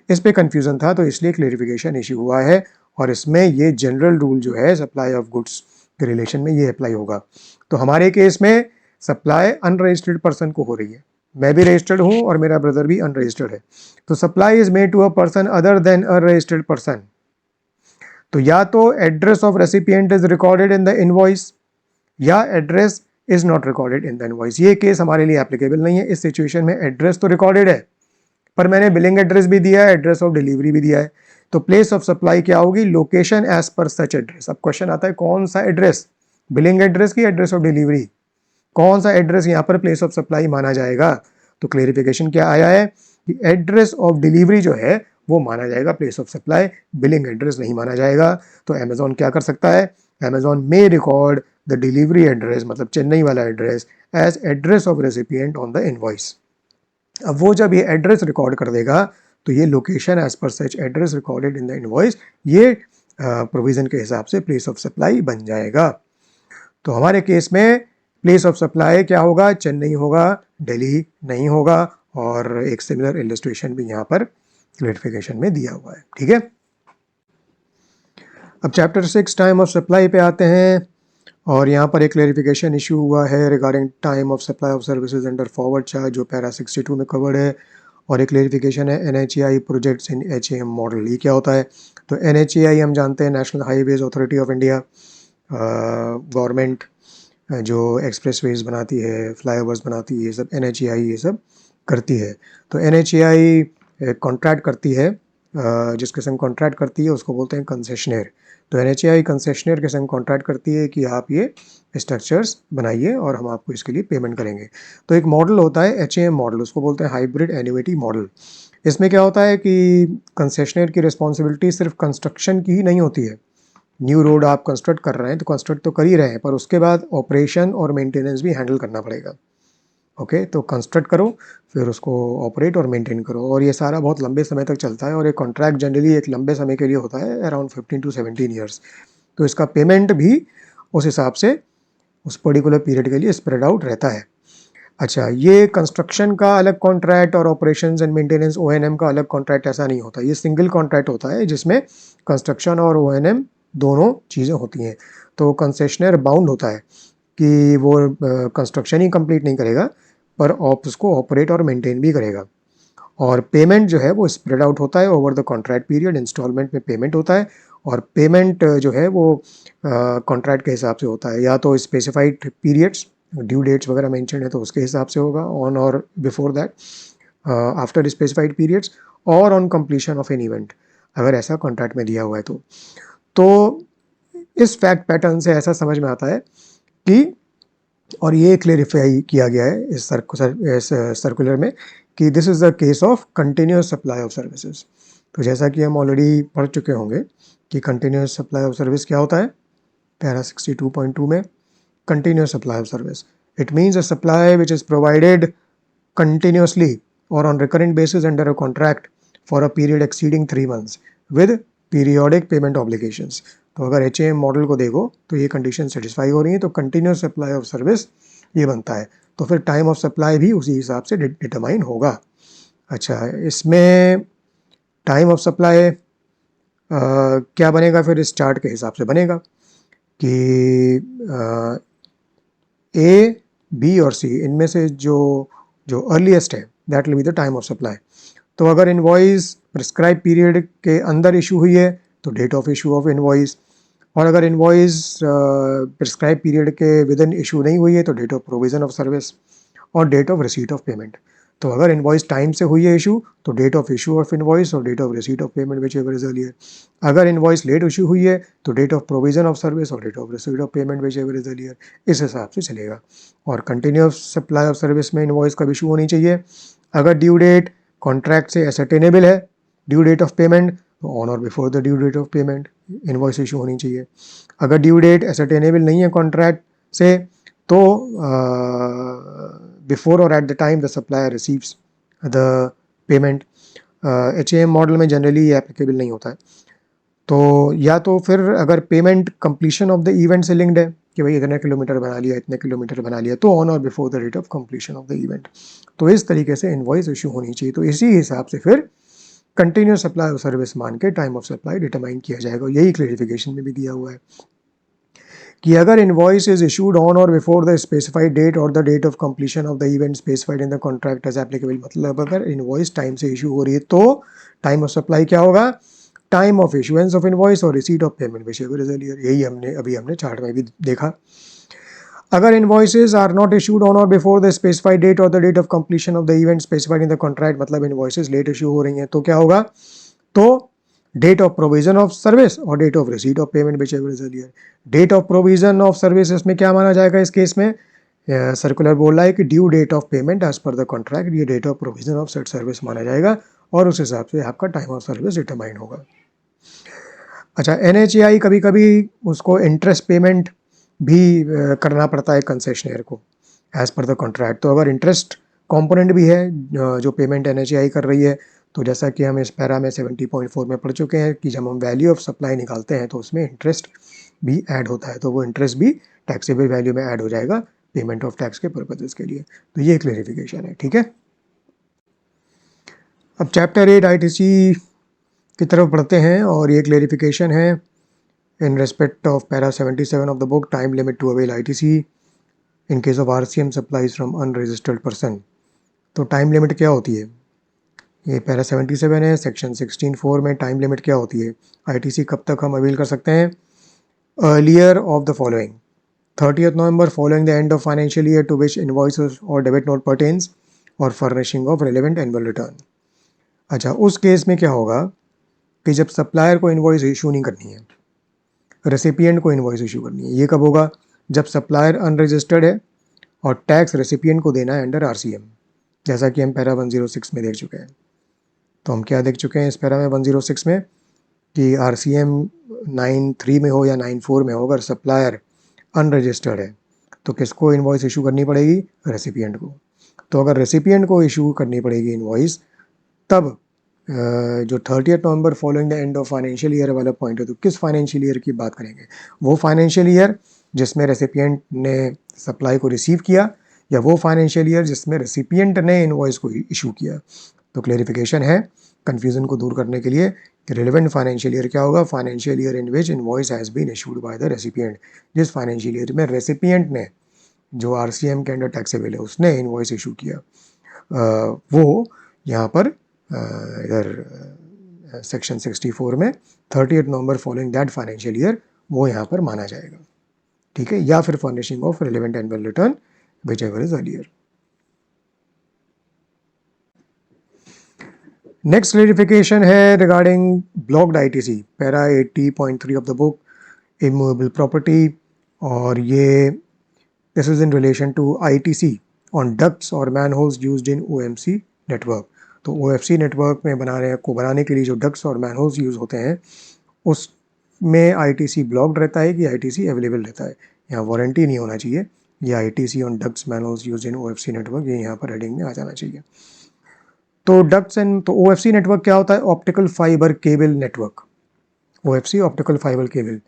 इस पे कंफ्यूजन था, तो इसलिए क्लेरिफिकेशन इशू हुआ है, और इसमें ये जनरल रूल जो है सप्लाई ऑफ गुड्स के रिलेशन में ये अप्लाई होगा। तो हमारे केस में सप्लाई अनरजिस्टर्ड पर्सन को हो रही है, मैं भी रजिस्टर्ड हूँ और मेरा ब्रदर भी अनरजिस्टर्ड है। तो supply is made to a person other than a registered person. तो या तो address of recipient is recorded in the invoice या address is not recorded in the invoice. ये केस हमारे लिए एप्लीकेबल नहीं है। इस सिचुएशन में एड्रेस तो रिकॉर्डेड है पर मैंने बिलिंग एड्रेस भी दिया है, एड्रेस ऑफ डिलीवरी भी दिया है। तो प्लेस ऑफ सप्लाई क्या होगी? Location as per such address. अब क्वेश्चन आता है कौन सा एड्रेस, बिलिंग एड्रेस की एड्रेस ऑफ डिलीवरी, कौन सा एड्रेस यहाँ पर प्लेस ऑफ सप्लाई माना जाएगा? तो क्लेरिफिकेशन क्या आया है कि एड्रेस ऑफ डिलीवरी जो है वो माना जाएगा place of supply, billing address नहीं माना जाएगा। तो अमेजोन क्या कर सकता है? Amazon may record the delivery address, मतलब चेन्नई वाला address, as address of recipient on the invoice. अब वो जब ये एड्रेस रिकॉर्ड कर देगा तो ये location as per such address recorded in the invoice, ये प्रोविजन के हिसाब से प्लेस ऑफ सप्लाई बन जाएगा। तो हमारे केस में प्लेस ऑफ सप्लाई क्या होगा? चेन्नई होगा, दिल्ली नहीं होगा। और एक सिमिलर इलस्ट्रेशन भी यहाँ पर क्लेरिफिकेशन में दिया हुआ है। ठीक है, अब चैप्टर 6 टाइम ऑफ सप्लाई पे आते हैं और यहाँ पर एक क्लेरिफिकेशन इशू हुआ है regarding time of supply of services under forward charge, जो पैरा 62 में कवर्ड है। और एक क्लेरिफिकेशन है NHAI projects in HAM model. ये क्या होता है? तो NHAI हम जानते हैं national highways authority of India, government जो एक्सप्रेसवेज बनाती है, फ्लाईओवर्स बनाती है, ये सब NHAI ये सब करती है। तो NHAI कॉन्ट्रैक्ट करती है, जिसके संग कॉन्ट्रैक्ट करती है उसको बोलते हैं कंसेशनर। तो NHAI कंसेशनर के संग कॉन्ट्रैक्ट करती है कि आप ये स्ट्रक्चर्स बनाइए और हम आपको इसके लिए पेमेंट करेंगे। तो एक मॉडल होता है HAM मॉडल, उसको बोलते हैं हाइब्रिड एन्युइटी मॉडल। इसमें क्या होता है कि कंसेशनर की रिस्पॉन्सिबिलिटी सिर्फ कंस्ट्रक्शन की ही नहीं होती है। न्यू रोड आप कंस्ट्रक्ट कर रहे हैं तो कंस्ट्रक्ट तो कर ही रहे हैं, पर उसके बाद ऑपरेशन और मेंटेनेंस भी हैंडल करना पड़ेगा। ओके, तो कंस्ट्रक्ट करो, फिर उसको ऑपरेट और मेंटेन करो, और ये सारा बहुत लंबे समय तक चलता है। और एक कॉन्ट्रैक्ट जनरली एक लंबे समय के लिए होता है, अराउंड 15 to 17 ईयर्स। तो इसका पेमेंट भी उस हिसाब से उस पर्टिकुलर पीरियड के लिए स्प्रेड आउट रहता है। अच्छा, ये कंस्ट्रक्शन का अलग कॉन्ट्रैक्ट और ऑपरेशंस एंड मेंटेनेंस O&M का अलग कॉन्ट्रैक्ट ऐसा नहीं होता। ये सिंगल कॉन्ट्रैक्ट होता है जिसमें कंस्ट्रक्शन और O&M दोनों चीज़ें होती हैं। तो कंसेशनर बाउंड होता है कि वो कंस्ट्रक्शन ही कंप्लीट नहीं करेगा पर उसको ऑपरेट और मेंटेन भी करेगा। और पेमेंट जो है वो स्प्रेड आउट होता है over the contract period, installment में पेमेंट होता है। और पेमेंट जो है वो कॉन्ट्रैक्ट के हिसाब से होता है, या तो स्पेसिफाइड पीरियड्स, ड्यू डेट्स वगैरह मेंशन है तो उसके हिसाब से होगा, ऑन और before that, after specified periods, और on completion of an event, अगर ऐसा कॉन्ट्रैक्ट में दिया हुआ है तो इस फैक्ट पैटर्न से ऐसा समझ में आता है कि, और ये क्लेरिफाई किया गया है इस सर्कुलर में, कि this is the case of continuous supply of services. तो जैसा कि हम ऑलरेडी पढ़ चुके होंगे कि कंटिन्यूस सप्लाई ऑफ सर्विस क्या होता है, पैरा 62.2 में, continuous supply of service. It means a supply which is provided continuously or on recurrent basis under a contract for a period exceeding 3 months with periodic payment obligations. तो अगर HAM model को देखो तो ये condition satisfy हो रही है तो कंटिन्यूस सप्लाई ऑफ सर्विस ये बनता है। तो फिर टाइम ऑफ सप्लाई भी उसी हिसाब से डिटरमाइन होगा। अच्छा, इसमें टाइम ऑफ सप्लाई क्या बनेगा? फिर इस चार्ट के हिसाब से बनेगा कि A, B और C इनमें से जो जो अर्लीस्ट है that will be the time of supply. तो अगर इनवॉइस प्रिस्क्राइब पीरियड के अंदर इशू हुई है तो date of issue of invoice, और अगर इनवॉइस प्रिस्क्राइब पीरियड के विद इन इशू नहीं हुई है तो date of provision of service और date of receipt of payment. तो अगर इनवॉइस टाइम से हुई है इशू तो date of issue of invoice और date of receipt of payment whichever is earlier. अगर इनवॉइस लेट इशू हुई है तो date of provision of service और date of receipt of payment whichever is earlier. इस हिसाब से चलेगा। और कंटिन्यूस सप्लाई ऑफ सर्विस में इनवॉइस कब इशू होनी चाहिए? अगर ड्यू डेट कॉन्ट्रैक्ट से एसर्टेनेबल है, ड्यू डेट ऑफ पेमेंट, तो ऑन और before the due date of payment invoice issue होनी चाहिए। अगर ड्यू डेट एसर्टेनेबल नहीं है कॉन्ट्रैक्ट से तो बिफोर और at the time the supplier receives the payment. HAM model में जनरली ये एप्लीकेबल नहीं होता है। तो या तो फिर अगर payment completion of the event से लिंक्ड है कि भाई इतने किलोमीटर बना लिया, इतने किलोमीटर बना लिया, तो ऑन और before the date of completion of the event. तो इस तरीके से इनवॉइस इशू होनी चाहिए। तो इसी हिसाब से फिर कंटिन्यूस सप्लाई ऑफ सर्विस मान के टाइम ऑफ सप्लाई डिटरमाइन किया जाएगा। यही क्लेरिफिकेशन में भी दिया हुआ है। कि अगर इनवॉइस इज इशूड ऑन और बिफोर द स्पेसिफाइड डेट और the date of completion of the event specified in the contract as applicable, मतलब अगर इनवॉइस टाइम से इशू हो रही है तो टाइम ऑफ सप्लाई क्या होगा, time of issuance of invoice और receipt of payment whichever is earlier. यही हमने चार्ट में भी देखा। अगर invoices are not issued on और बिफोर द स्पेसिफाइड डेट और the date of completion of the event specified in the contract, मतलब इनवॉइसेज लेट इशू हो रही हैं तो क्या होगा, तो date of provision of service और date of receipt of payment whichever is earlier. Date of provision of service इसमें क्या माना जाएगा, इस केस में सर्कुलर बोल रहा है कि due date of payment as per the contract, ये date of provision of set service माना जाएगा और उस हिसाब से आपका टाइम ऑफ सर्विस डिटरमाइन होगा। अच्छा, NHAI कभी कभी उसको इंटरेस्ट पेमेंट भी करना पड़ता है कंसेशनर को एज पर द कॉन्ट्रैक्ट। तो अगर इंटरेस्ट कंपोनेंट भी है जो पेमेंट NHAI कर रही है, तो जैसा कि हम इस पैरा में 70.4 में पढ़ चुके हैं कि जब हम वैल्यू ऑफ सप्लाई निकालते हैं तो उसमें इंटरेस्ट भी ऐड होता है, तो वो इंटरेस्ट भी टैक्सेबल वैल्यू में ऐड हो जाएगा पेमेंट ऑफ टैक्स के पर्पजेस के लिए। तो ये क्लेरिफिकेशन है, ठीक है। अब चैप्टर 8 ITC की तरफ पढ़ते हैं और ये क्लेरिफिकेशन है in respect of para 77 of the book, time limit to avail ITC in case of RCM supplies from unregistered person। तो टाइम लिमिट क्या होती है, ये पैरा 77 है, सेक्शन 16(4) में टाइम लिमिट क्या होती है, ITC कब तक हम अवेल कर सकते हैं, earlier of the following 30th November following the end of financial year to which invoices or debit note pertains और furnishing of relevant annual return। अच्छा, उस केस में क्या होगा कि जब सप्लायर को इन्वॉइस इशू नहीं करनी है, रेसिपिएंट को इन्वॉइस इशू करनी है। ये कब होगा, जब सप्लायर अनरजिस्टर्ड है और टैक्स रेसिपिएंट को देना है अंडर RCM, जैसा कि हम पैरा 106 में देख चुके हैं। तो हम क्या देख चुके हैं इस पैरा में 106 में कि RCM 9(3) में हो या 9(4) में हो, अगर सप्लायर अनरजिस्टर्ड है तो किसको इन्वॉइस इशू करनी पड़ेगी, रेसिपिएंट को। तो अगर रेसिपिएंट को इशू करनी पड़ेगी इन्वॉइस, तब जो 30th November following the end of financial year वाला पॉइंट है, तो किस फाइनेंशियल ईयर की बात करेंगे, वो फाइनेंशियल ईयर जिसमें रेसिपिएंट ने सप्लाई को रिसीव किया या वो फाइनेंशियल ईयर जिसमें रेसिपिएंट ने इनवॉइस को इशू किया। तो क्लेरिफिकेशन है कन्फ्यूजन को दूर करने के लिए कि रिलेवेंट फाइनेंशियल ईयर क्या होगा, financial year in which invoice has been issued by the recipient. जिस फाइनेंशियल ईयर में रेसिपिएंट ने जो RCM के अंडर टैक्सेबल है उसने इनवॉइस इशू किया, वो यहाँ पर इधर सेक्शन 64 में 30th November following that financial year वो यहाँ पर माना जाएगा, ठीक है, या फिर furnishing of relevant annual return whichever is earlier. Next clarification है regarding blocked ITC, para 80.3 of the book, immovable property, और ये this is in relation to ITC on ducts और manholes used in OMC network. तो OFC network में बनाने के लिए जो डक्ट्स और मैनहोल्स यूज़ होते हैं उसमें ITC ब्लॉक्ड रहता है कि ITC अवेलेबल रहता है। यहाँ वारंटी नहीं होना चाहिए, ये ITC on ducts manholes used in OFC network, ये यहाँ पर हेडिंग में आ जाना चाहिए। तो डक्ट्स एंड तो OFC नेटवर्क क्या होता है, optical fibre cable network. OFC optical fibre cable,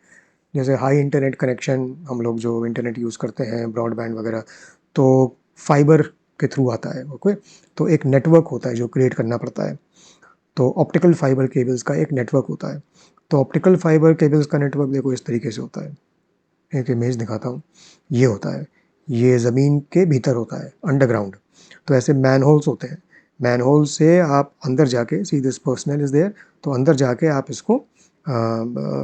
जैसे हाई इंटरनेट कनेक्शन हम लोग जो इंटरनेट यूज़ करते हैं ब्रॉडबैंड वगैरह, तो फाइबर के थ्रू आता है, ओके। तो एक नेटवर्क होता है जो क्रिएट करना पड़ता है, तो ऑप्टिकल फाइबर केबल्स का एक नेटवर्क होता है। तो ऑप्टिकल फाइबर केबल्स का नेटवर्क देखो इस तरीके से होता है, एक इमेज दिखाता हूँ, ये होता है, ये ज़मीन के भीतर होता है अंडरग्राउंड। तो ऐसे मैनहोल्स होते हैं, मैनहोल से आप अंदर जाके, see this personal is there, तो अंदर जाके आप इसको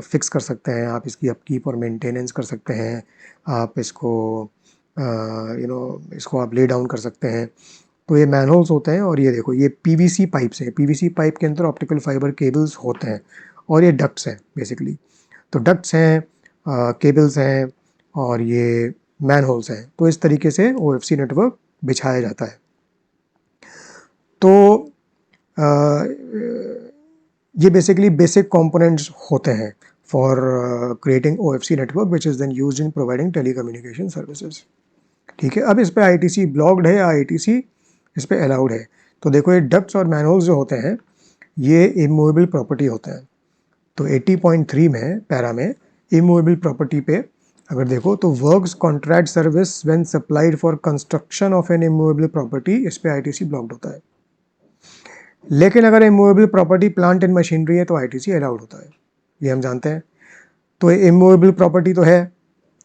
फिक्स कर सकते हैं, आप इसकी अपकीप और मेंटेनेंस कर सकते हैं, आप इसको इसको आप ले डाउन कर सकते हैं। तो ये मैनहोल्स होते हैं, और ये देखो ये PVC पाइप्स हैं, PVC पाइप के अंदर ऑप्टिकल फाइबर केबल्स होते हैं, और ये डक्ट्स हैं बेसिकली। तो डक्ट्स हैं, केबल्स हैं, और ये मैनहोल्स हैं। तो इस तरीके से OFC नेटवर्क बिछाया जाता है। तो ये बेसिकली बेसिक कंपोनेंट्स होते हैं for creating OFC network which is then used in providing telecommunication services, ठीक है। अब इस पे ITC ब्लॉक्ड है या ITC इस पे अलाउड है। तो देखो ये डक्ट्स और मैनहोल्स जो होते हैं ये इमूवेबल प्रॉपर्टी होते हैं। तो 80.3 में पैरा में इमूवेबल प्रॉपर्टी पे अगर देखो तो works contract service when supplied for construction of N immovable property, इस पे ITC ब्लॉक्ड होता है। लेकिन अगर immovable property plant and machinery है तो ITC अलाउड होता है, ये हम जानते हैं। तो इमूवेबल प्रॉपर्टी तो है,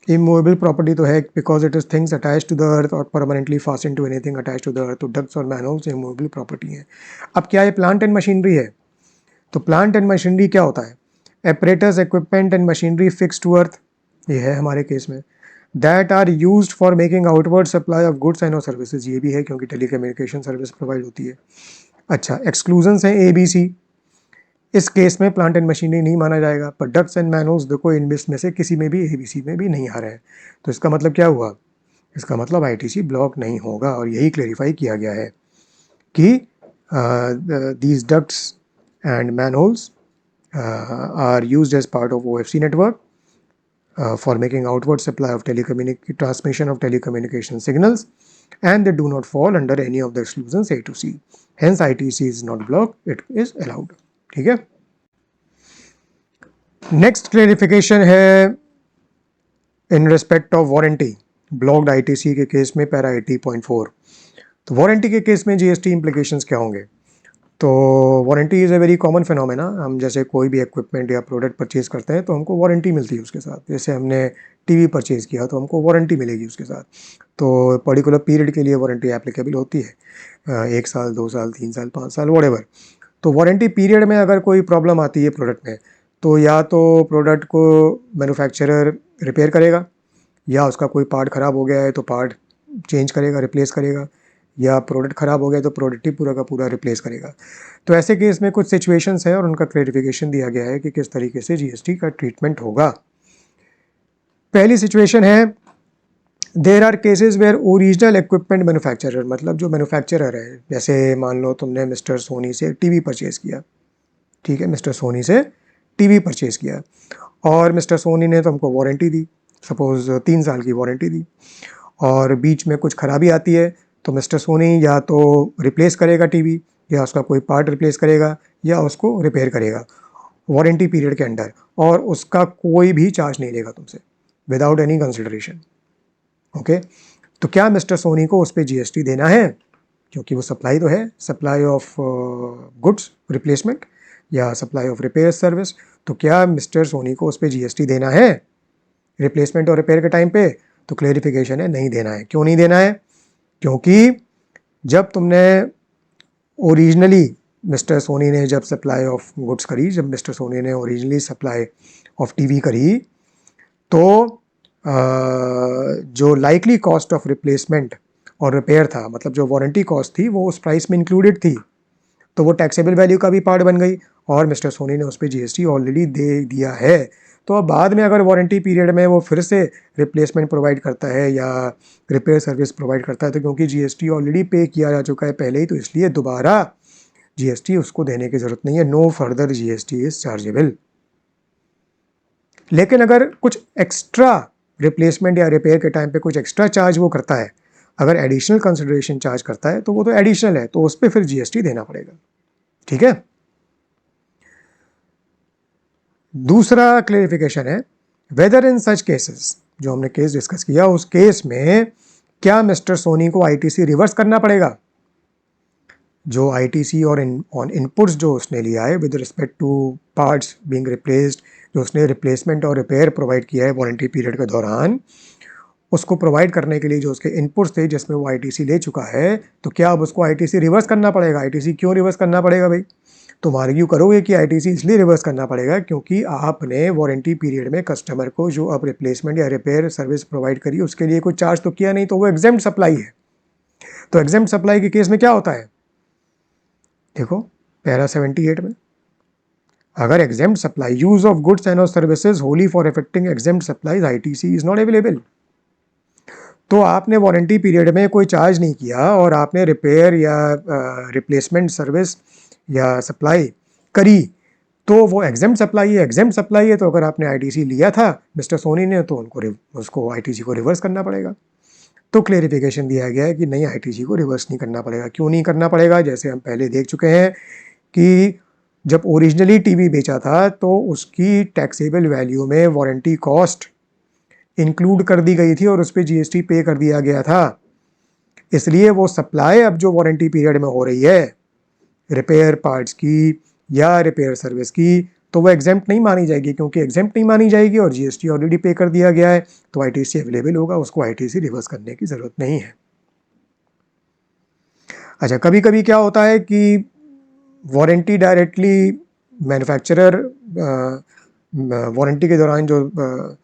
इमूवेबल प्रॉपर्टी तो है because it is things attach to the earth और permanently fasten to anything attach to the earth, तो डक्ट्स और मैनहोल्स इमूवेबल प्रॉपर्टी है। अब क्या ये प्लांट एंड मशीनरी है? तो प्लांट एंड मशीनरी क्या होता है? Apparatus, equipment and machinery fix to earth, ये है हमारे केस में। That are used for making outward supply of goods and और सर्विसेज, ये भी है क्योंकि टेलीकम्युनिकेशन सर्विस प्रोवाइड होती है। अच्छा, एक्सक्लूजन्स हैं ABC, इस केस में प्लांट एंड मशीनरी नहीं माना जाएगा। पर डक्ट्स एंड मैनहोल्स देखो, इन में से किसी में भी ABC में भी नहीं आ रहे हैं, तो इसका मतलब क्या हुआ? इसका मतलब ITC ब्लॉक नहीं होगा, और यही क्लेरिफाई किया गया है कि these ducts and manholes are used as part of OFC network for making outward supply of transmission of telecommunication signals, and they do not fall under any of the exclusions A to C. Hence ITC is not blocked, it is allowed. ठीक है। Next clarification है in respect of warranty, blocked ITC के case में para 80.4। तो warranty के case में GST implications क्या होंगे? तो warranty is a very common phenomena. हम जैसे कोई भी इक्विपमेंट या प्रोडक्ट परचेज़ करते हैं तो हमको वारंटी मिलती है उसके साथ। जैसे हमने टीवी परचेज़ किया तो हमको वारंटी मिलेगी उसके साथ, तो पर्टिकुलर पीरियड के लिए वारंटी एप्लीकेबल होती है, 1 साल, 2 साल, 3 साल, 5 साल, व्हाटएवर। तो वारंटी पीरियड में अगर कोई प्रॉब्लम आती है प्रोडक्ट में, तो या तो प्रोडक्ट को मैन्युफैक्चरर रिपेयर करेगा, या उसका कोई पार्ट ख़राब हो गया है तो पार्ट चेंज करेगा, रिप्लेस करेगा, या प्रोडक्ट ख़राब हो गया तो प्रोडक्ट ही पूरा का पूरा रिप्लेस करेगा। तो ऐसे केस में कुछ सिचुएशंस है और उनका क्लैरिफिकेशन दिया गया है कि किस तरीके से GST का ट्रीटमेंट होगा। पहली सिचुएशन है, there are cases where original equipment manufacturer, मतलब जो मैन्युफैक्चरर है, जैसे मान लो तुमने मिस्टर सोनी से टीवी परचेज़ किया, ठीक है, मिस्टर सोनी से टीवी परचेज़ किया और मिस्टर सोनी ने तुमको वारंटी दी, सपोज़ 3 साल की वारंटी दी, और बीच में कुछ खराबी आती है तो मिस्टर सोनी या तो रिप्लेस करेगा टीवी, या उसका कोई पार्ट रिप्लेस करेगा, या उसको रिपेयर करेगा वारंटी पीरियड के अंडर, और उसका कोई भी चार्ज नहीं लेगा तुमसे, विदाउट एनी कंसिडरेशन। ओके, तो क्या मिस्टर सोनी को उस पर GST देना है? क्योंकि वो सप्लाई तो है, सप्लाई ऑफ गुड्स रिप्लेसमेंट या सप्लाई ऑफ रिपेयर सर्विस, तो क्या मिस्टर सोनी को उस पर GST देना है रिप्लेसमेंट और रिपेयर के टाइम पे? तो क्लेरिफिकेशन है, नहीं देना है। क्यों नहीं देना है? क्योंकि जब तुमने ओरिजिनली मिस्टर सोनी ने जब सप्लाई ऑफ गुड्स करी, जब मिस्टर सोनी ने ओरिजिनली सप्लाई ऑफ टीवी करी, तो जो लाइकली कॉस्ट ऑफ रिप्लेसमेंट और रिपेयर था, मतलब जो वारंटी कॉस्ट थी, वो उस प्राइस में इंक्लूडेड थी, तो वो टैक्सेबल वैल्यू का भी पार्ट बन गई, और मिस्टर सोनी ने उस पर GST ऑलरेडी दे दिया है। तो अब बाद में अगर वारंटी पीरियड में वो फिर से रिप्लेसमेंट प्रोवाइड करता है या रिपेयर सर्विस प्रोवाइड करता है, तो क्योंकि GST ऑलरेडी पे किया जा चुका है पहले ही, तो इसलिए दोबारा GST उसको देने की ज़रूरत नहीं है। No further GST is chargeable. लेकिन अगर कुछ एक्स्ट्रा रिप्लेसमेंट या रिपेयर के टाइम पे कुछ एक्स्ट्रा चार्ज वो करता है, अगर एडिशनल कंसिडरेशन चार्ज करता है, तो वो तो एडिशनल है, तो उस पर फिर GST देना पड़ेगा। ठीक है। दूसरा क्लेरिफिकेशन है, वेदर इन सच केसेस, जो हमने केस डिस्कस किया उस केस में क्या मिस्टर सोनी को ITC रिवर्स करना पड़ेगा? जो ITC और ऑन इनपुट्स जो उसने लिया है with respect two parts being replaced, जो उसने रिप्लेसमेंट और रिपेयर प्रोवाइड किया है वारंटी पीरियड के दौरान, उसको प्रोवाइड करने के लिए जो उसके इनपुट्स थे जिसमें वो ITC ले चुका है, तो क्या अब उसको ITC रिवर्स करना पड़ेगा? ITC क्यों रिवर्स करना पड़ेगा भाई? तुम आर्ग्यू करोगे कि ITC इसलिए रिवर्स करना पड़ेगा क्योंकि आपने वारंटी पीरियड में कस्टमर को जो अब रिप्लेसमेंट या रिपेयर सर्विस प्रोवाइड करी उसके लिए कोई चार्ज तो किया नहीं, तो वो एग्जेम्प्ट सप्लाई है। तो एग्जेम्प्ट सप्लाई के केस में क्या होता है? देखो पैरा 78 में, अगर exempt supply use of goods and services Holi for effecting exempt supplies ITC is not available. तो आपने वारंटी पीरियड में कोई चार्ज नहीं किया और आपने रिपेयर या रिप्लेसमेंट सर्विस या सप्लाई करी, तो वो एग्जेम्प्ट सप्लाई है। एग्जेम्प्ट सप्लाई है तो अगर आपने ITC लिया था मिस्टर सोनी ने, तो उसको ITC को रिवर्स करना पड़ेगा। तो क्लेरिफिकेशन दिया गया है कि नहीं, ITC को रिवर्स नहीं करना पड़ेगा। क्यों नहीं करना पड़ेगा? जैसे हम पहले देख चुके हैं कि जब ओरिजिनली टीवी बेचा था तो उसकी टैक्सेबल वैल्यू में वारंटी कॉस्ट इंक्लूड कर दी गई थी और उस पर GST पे कर दिया गया था। इसलिए वो सप्लाई अब जो वारंटी पीरियड में हो रही है रिपेयर पार्ट्स की या रिपेयर सर्विस की, तो वो एग्जेम्प्ट नहीं मानी जाएगी, क्योंकि एग्जेम्प्ट नहीं मानी जाएगी और जीएसटी ऑलरेडी पे कर दिया गया है, तो आईटीसी अवेलेबल होगा, उसको आईटीसी रिवर्स करने की ज़रूरत नहीं है। अच्छा, कभी कभी क्या होता है कि वारंटी डायरेक्टली मैन्युफैक्चरर, वारंटी के दौरान जो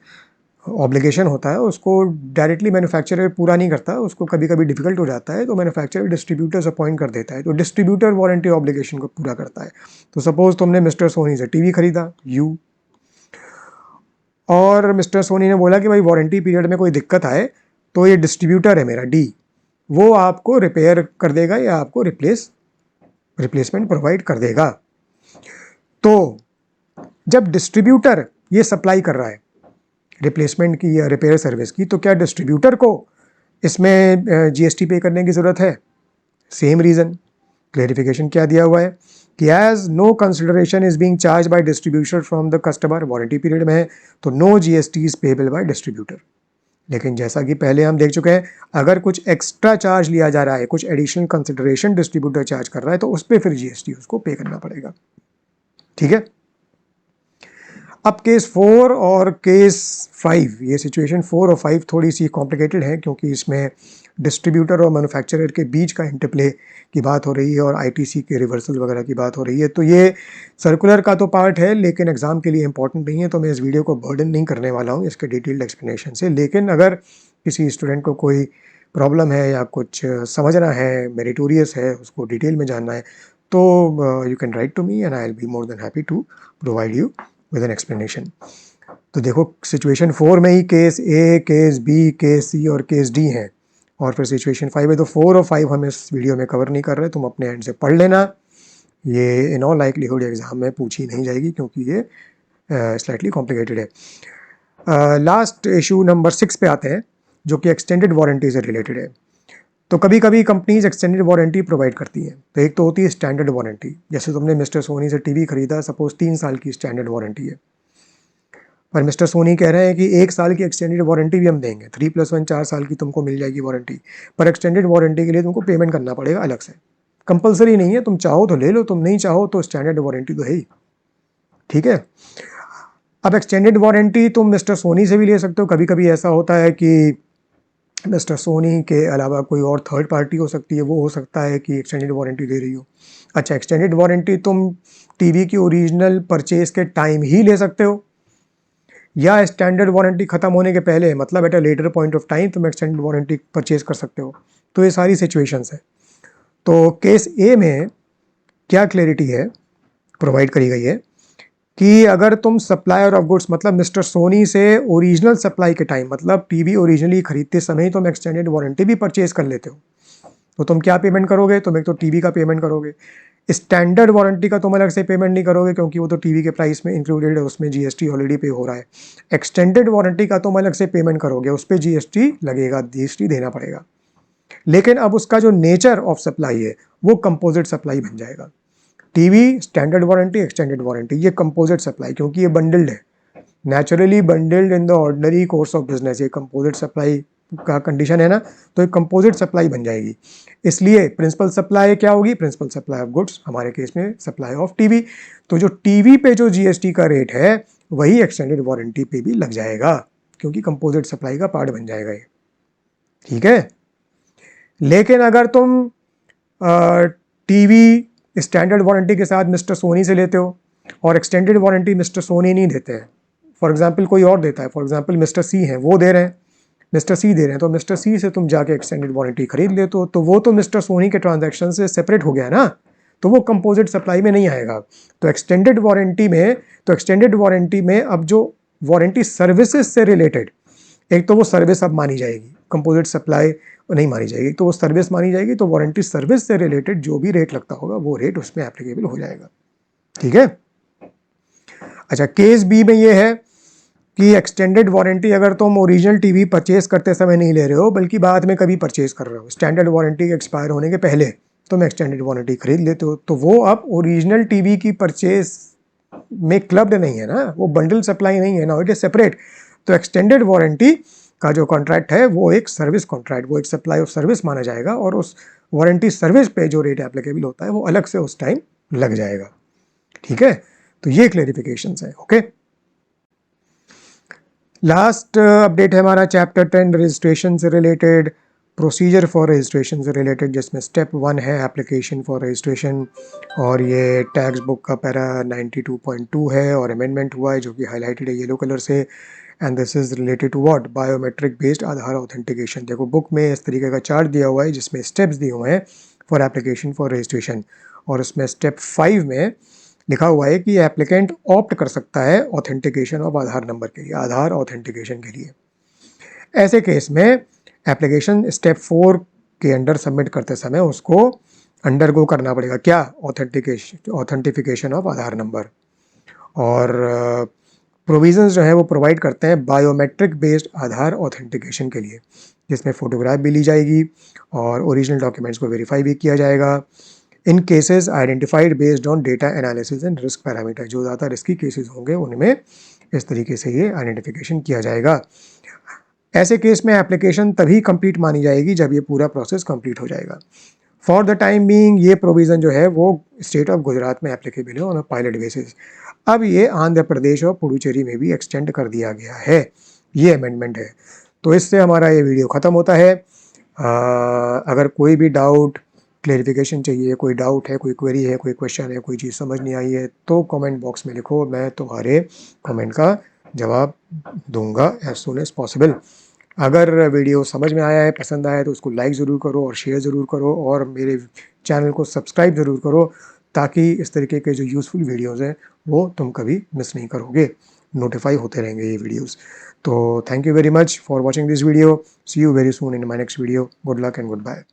ऑब्लिगेशन होता है उसको डायरेक्टली मैन्युफैक्चरर पूरा नहीं करता, उसको कभी कभी डिफिकल्ट हो जाता है, तो मैन्युफैक्चरर डिस्ट्रीब्यूटर्स अपॉइंट कर देता है, तो डिस्ट्रीब्यूटर वारंटी ऑब्लिगेशन को पूरा करता है। तो सपोज तुमने मिस्टर सोनी से टीवी खरीदा यू, और मिस्टर सोनी ने बोला कि भाई वारंटी पीरियड में कोई दिक्कत आए तो ये डिस्ट्रीब्यूटर है मेरा डी, वो आपको रिपेयर कर देगा या आपको रिप्लेसमेंट प्रोवाइड कर देगा। तो जब डिस्ट्रीब्यूटर ये सप्लाई कर रहा है रिप्लेसमेंट की या रिपेयर सर्विस की, तो क्या डिस्ट्रीब्यूटर को इसमें जीएसटी पे करने की ज़रूरत है? सेम रीज़न, क्लेरिफिकेशन क्या दिया हुआ है कि as no consideration is being charged by distributor from the customer, warranty period में है तो no GST is payable by distributor. लेकिन जैसा कि पहले हम देख चुके हैं, अगर कुछ एक्स्ट्रा चार्ज लिया जा रहा है, कुछ एडिशनल कंसिडरेशन डिस्ट्रीब्यूटर चार्ज कर रहा है, तो उस पर फिर जीएसटी उसको पे करना पड़ेगा। ठीक है। अब केस 4 और केस 5, ये सिचुएशन 4 और 5 थोड़ी सी कॉम्प्लिकेटेड है, क्योंकि इसमें डिस्ट्रीब्यूटर और मैन्युफैक्चरर के बीच का इंटरप्ले की बात हो रही है और आईटीसी के रिवर्सल वगैरह की बात हो रही है। तो ये सर्कुलर का तो पार्ट है, लेकिन एग्जाम के लिए इंपॉर्टेंट नहीं है, तो मैं इस वीडियो को बर्डन नहीं करने वाला हूँ इसके डिटेल्ड एक्सप्लेनेशन से। लेकिन अगर किसी स्टूडेंट को कोई प्रॉब्लम है या कुछ समझना है, मेरिटोरियस है, उसको डिटेल में जानना है, तो you can write to me and I will be more than happy to provide you with an explanation. तो देखो, सिचुएशन 4 में ही case A, case B, case C और केस डी हैं, और फिर सिचुएशन 5 है, तो 4 और 5 हम इस वीडियो में कवर नहीं कर रहे, तुम अपने एंड से पढ़ लेना। ये इन ऑल लाइकलीहुड एग्जाम में पूछी नहीं जाएगी, क्योंकि ये स्लाइटली कॉम्प्लिकेटेड है। लास्ट इशू नंबर 6 पे आते हैं, जो कि एक्सटेंडेड वारंटी से रिलेटेड है। तो कभी कभी कंपनीज एक्सटेंडेड वारंटी प्रोवाइड करती हैं। तो एक तो होती है स्टैंडर्ड वारंटी, जैसे तुमने मिस्टर सोनी से टीवी खरीदा, सपोज 3 साल की स्टैंडर्ड वारंटी है, पर मिस्टर सोनी कह रहे हैं कि 1 साल की एक्सटेंडेड वारंटी भी हम देंगे, 3+1 4 साल की तुमको मिल जाएगी वारंटी, पर एक्सटेंडेड वारंटी के लिए तुमको पेमेंट करना पड़ेगा अलग से। कंपलसरी नहीं है, तुम चाहो तो ले लो, तुम नहीं चाहो तो स्टैंडर्ड वारंटी तो है ही। ठीक है। अब एक्सटेंडेड वारंटी तुम मिस्टर सोनी से भी ले सकते हो। कभी कभी ऐसा होता है कि मिस्टर सोनी के अलावा कोई और थर्ड पार्टी हो सकती है, वो हो सकता है कि एक्सटेंडेड वारंटी दे रही हो। अच्छा, एक्सटेंडेड वारंटी तुम टीवी की ओरिजिनल परचेज के टाइम ही ले सकते हो, या स्टैंडर्ड वारंटी खत्म होने के पहले, मतलब at a later point of time तुम एक्सटेंडेड वारंटी परचेज कर सकते हो। तो ये सारी सिचुएशंस है। तो केस ए में क्या क्लैरिटी है प्रोवाइड करी गई है कि अगर तुम सप्लायर ऑफ गुड्स, मतलब मिस्टर सोनी से ओरिजिनल सप्लाई के टाइम, मतलब टीवी ओरिजिनली खरीदते समय ही तुम एक्सटेंडेड वारंटी भी परचेज कर लेते हो, तो तुम क्या पेमेंट करोगे? तुम एक तो टीवी का पेमेंट करोगे, स्टैंडर्ड वारंटी का तुम अलग से पेमेंट नहीं करोगे, क्योंकि वो तो टीवी के प्राइस में इंक्लूडेड है, उसमें जीएसटी ऑलरेडी पे हो रहा है। एक्सटेंडेड वारंटी का तुम अलग से पेमेंट करोगे, उस पर जीएसटी लगेगा, जीएसटी देना पड़ेगा। लेकिन अब उसका जो नेचर ऑफ सप्लाई है वो कंपोजिट सप्लाई बन जाएगा। TV standard warranty, extended warranty, ये कंपोजिट सप्लाई, क्योंकि ये बंडल्ड है, naturally bundled in the ordinary course of business. ये कंपोजिट सप्लाई का कंडीशन है ना, तो एक कंपोजिट सप्लाई बन जाएगी। इसलिए प्रिंसिपल सप्लाई क्या होगी? प्रिंसिपल सप्लाई ऑफ गुड्स, हमारे केस में सप्लाई ऑफ टीवी। तो जो टीवी पे जो जीएसटी का रेट है वही एक्सटेंडेड वारंटी पे भी लग जाएगा, क्योंकि कंपोजिट सप्लाई का पार्ट बन जाएगा ये। ठीक है। लेकिन अगर तुम टीवी स्टैंडर्ड वारंटी के साथ मिस्टर सोनी से लेते हो और एक्सटेंडेड वारंटी मिस्टर सोनी नहीं देते हैं, फॉर एग्जांपल कोई और देता है, फॉर एग्जांपल मिस्टर सी हैं, वो दे रहे हैं, मिस्टर सी दे रहे हैं, तो मिस्टर सी से तुम जाके एक्सटेंडेड वारंटी खरीद लेते हो, तो वो तो मिस्टर सोनी के ट्रांजैक्शन से सेपरेट हो गया ना, तो वो कंपोजिट सप्लाई में नहीं आएगा। तो एक्सटेंडेड वारंटी में अब जो वारंटी सर्विसेज से रिलेटेड, एक तो वो सर्विस अब मानी जाएगी, कंपोजिट सप्लाई नहीं मानी जाएगी, तो वो सर्विस मानी जाएगी, तो वारंटी सर्विस से रिलेटेड जो भी रेट लगता होगा वो रेट उसमें एप्लीकेबल हो जाएगा। ठीक है। अच्छा, केस बी में ये है कि एक्सटेंडेड वारंटी अगर तुम ओरिजिनल टीवी परचेज करते समय नहीं ले रहे हो, बल्कि बाद में कभी परचेज कर रहे हो, स्टैंडर्ड वारंटी एक्सपायर होने के पहले तुम एक्सटेंडेड वारंटी खरीद लेते हो, तो वो अब ओरिजिनल टीवी की परचेज में क्लब्ड नहीं है ना, वो बंडल सप्लाई नहीं है ना, इट इज सेपरेट। तो एक्सटेंडेड वारंटी का जो कॉन्ट्रैक्ट है वो एक सर्विस कॉन्ट्रैक्ट, वो एक सप्लाई ऑफ सर्विस माना जाएगा, और उस वारंटी सर्विस पे जो रेट एप्लीकेबल होता है वो अलग से उस टाइम लग जाएगा। ठीक है। तो ये क्लेरिफिकेशंस है। ओके, लास्ट अपडेट है हमारा चैप्टर 10 रजिस्ट्रेशन से रिलेटेड, प्रोसीजर फॉर रजिस्ट्रेशन से रिलेटेड, जिसमें स्टेप 1 है एप्लीकेशन फॉर रजिस्ट्रेशन, और ये टैक्स बुक का पैरा 92.2 है और अमेंडमेंट हुआ है जो कि हाईलाइटेड है येलो कलर से। And this is related to what, biometric based Aadhaar authentication. देखो बुक में इस तरीके का चार्ट दिया हुआ है जिसमें स्टेप्स दिए हुए हैं फॉर एप्लीकेशन फॉर रजिस्ट्रेशन, और उसमें स्टेप 5 में लिखा हुआ है कि एप्लीकेंट ऑप्ट कर सकता है ऑथेंटिकेशन ऑफ आधार नंबर के लिए, आधार ऑथेंटिकेशन के लिए। ऐसे केस में एप्लीकेशन स्टेप 4 के अंडर सबमिट करते समय उसको अंडरगो करना पड़ेगा क्या, ऑथेंटिफिकेशन ऑफ आधार नंबर। और प्रोविजंस जो है वो प्रोवाइड करते हैं बायोमेट्रिक बेस्ड आधार ऑथेंटिकेशन के लिए, जिसमें फ़ोटोग्राफ भी ली जाएगी और ओरिजिनल डॉक्यूमेंट्स को वेरीफाई भी किया जाएगा। In cases identified based on data analysis and risk parameter, जो ज़्यादा रिस्की केसेस होंगे उनमें इस तरीके से ये आइडेंटिफिकेशन किया जाएगा। ऐसे केस में एप्लीकेशन तभी कंप्लीट मानी जाएगी जब ये पूरा प्रोसेस कंप्लीट हो जाएगा। फॉर द टाइम बीइंग ये प्रोविज़न जो है वो स्टेट ऑफ गुजरात में एप्लीकेबल है ऑन अ पायलट बेसिस। अब ये आंध्र प्रदेश और पुडुचेरी में भी एक्सटेंड कर दिया गया है, ये अमेंडमेंट है। तो इससे हमारा ये वीडियो ख़त्म होता है। अगर कोई भी डाउट, क्लेरिफिकेशन चाहिए, कोई डाउट है, कोई क्वेरी है, कोई क्वेश्चन है, कोई चीज़ समझ नहीं आई है, तो कमेंट बॉक्स में लिखो, मैं तुम्हारे कमेंट का जवाब दूंगा एज सुन एज पॉसिबल। अगर वीडियो समझ में आया है, पसंद आया है, तो उसको लाइक ज़रूर करो और शेयर ज़रूर करो, और मेरे चैनल को सब्सक्राइब ज़रूर करो, ताकि इस तरीके के जो यूज़फुल वीडियोज़ हैं वो तुम कभी मिस नहीं करोगे, नोटिफाई होते रहेंगे ये वीडियोज़। तो thank you very much for watching this video, see you very soon in my next video, good luck and good bye.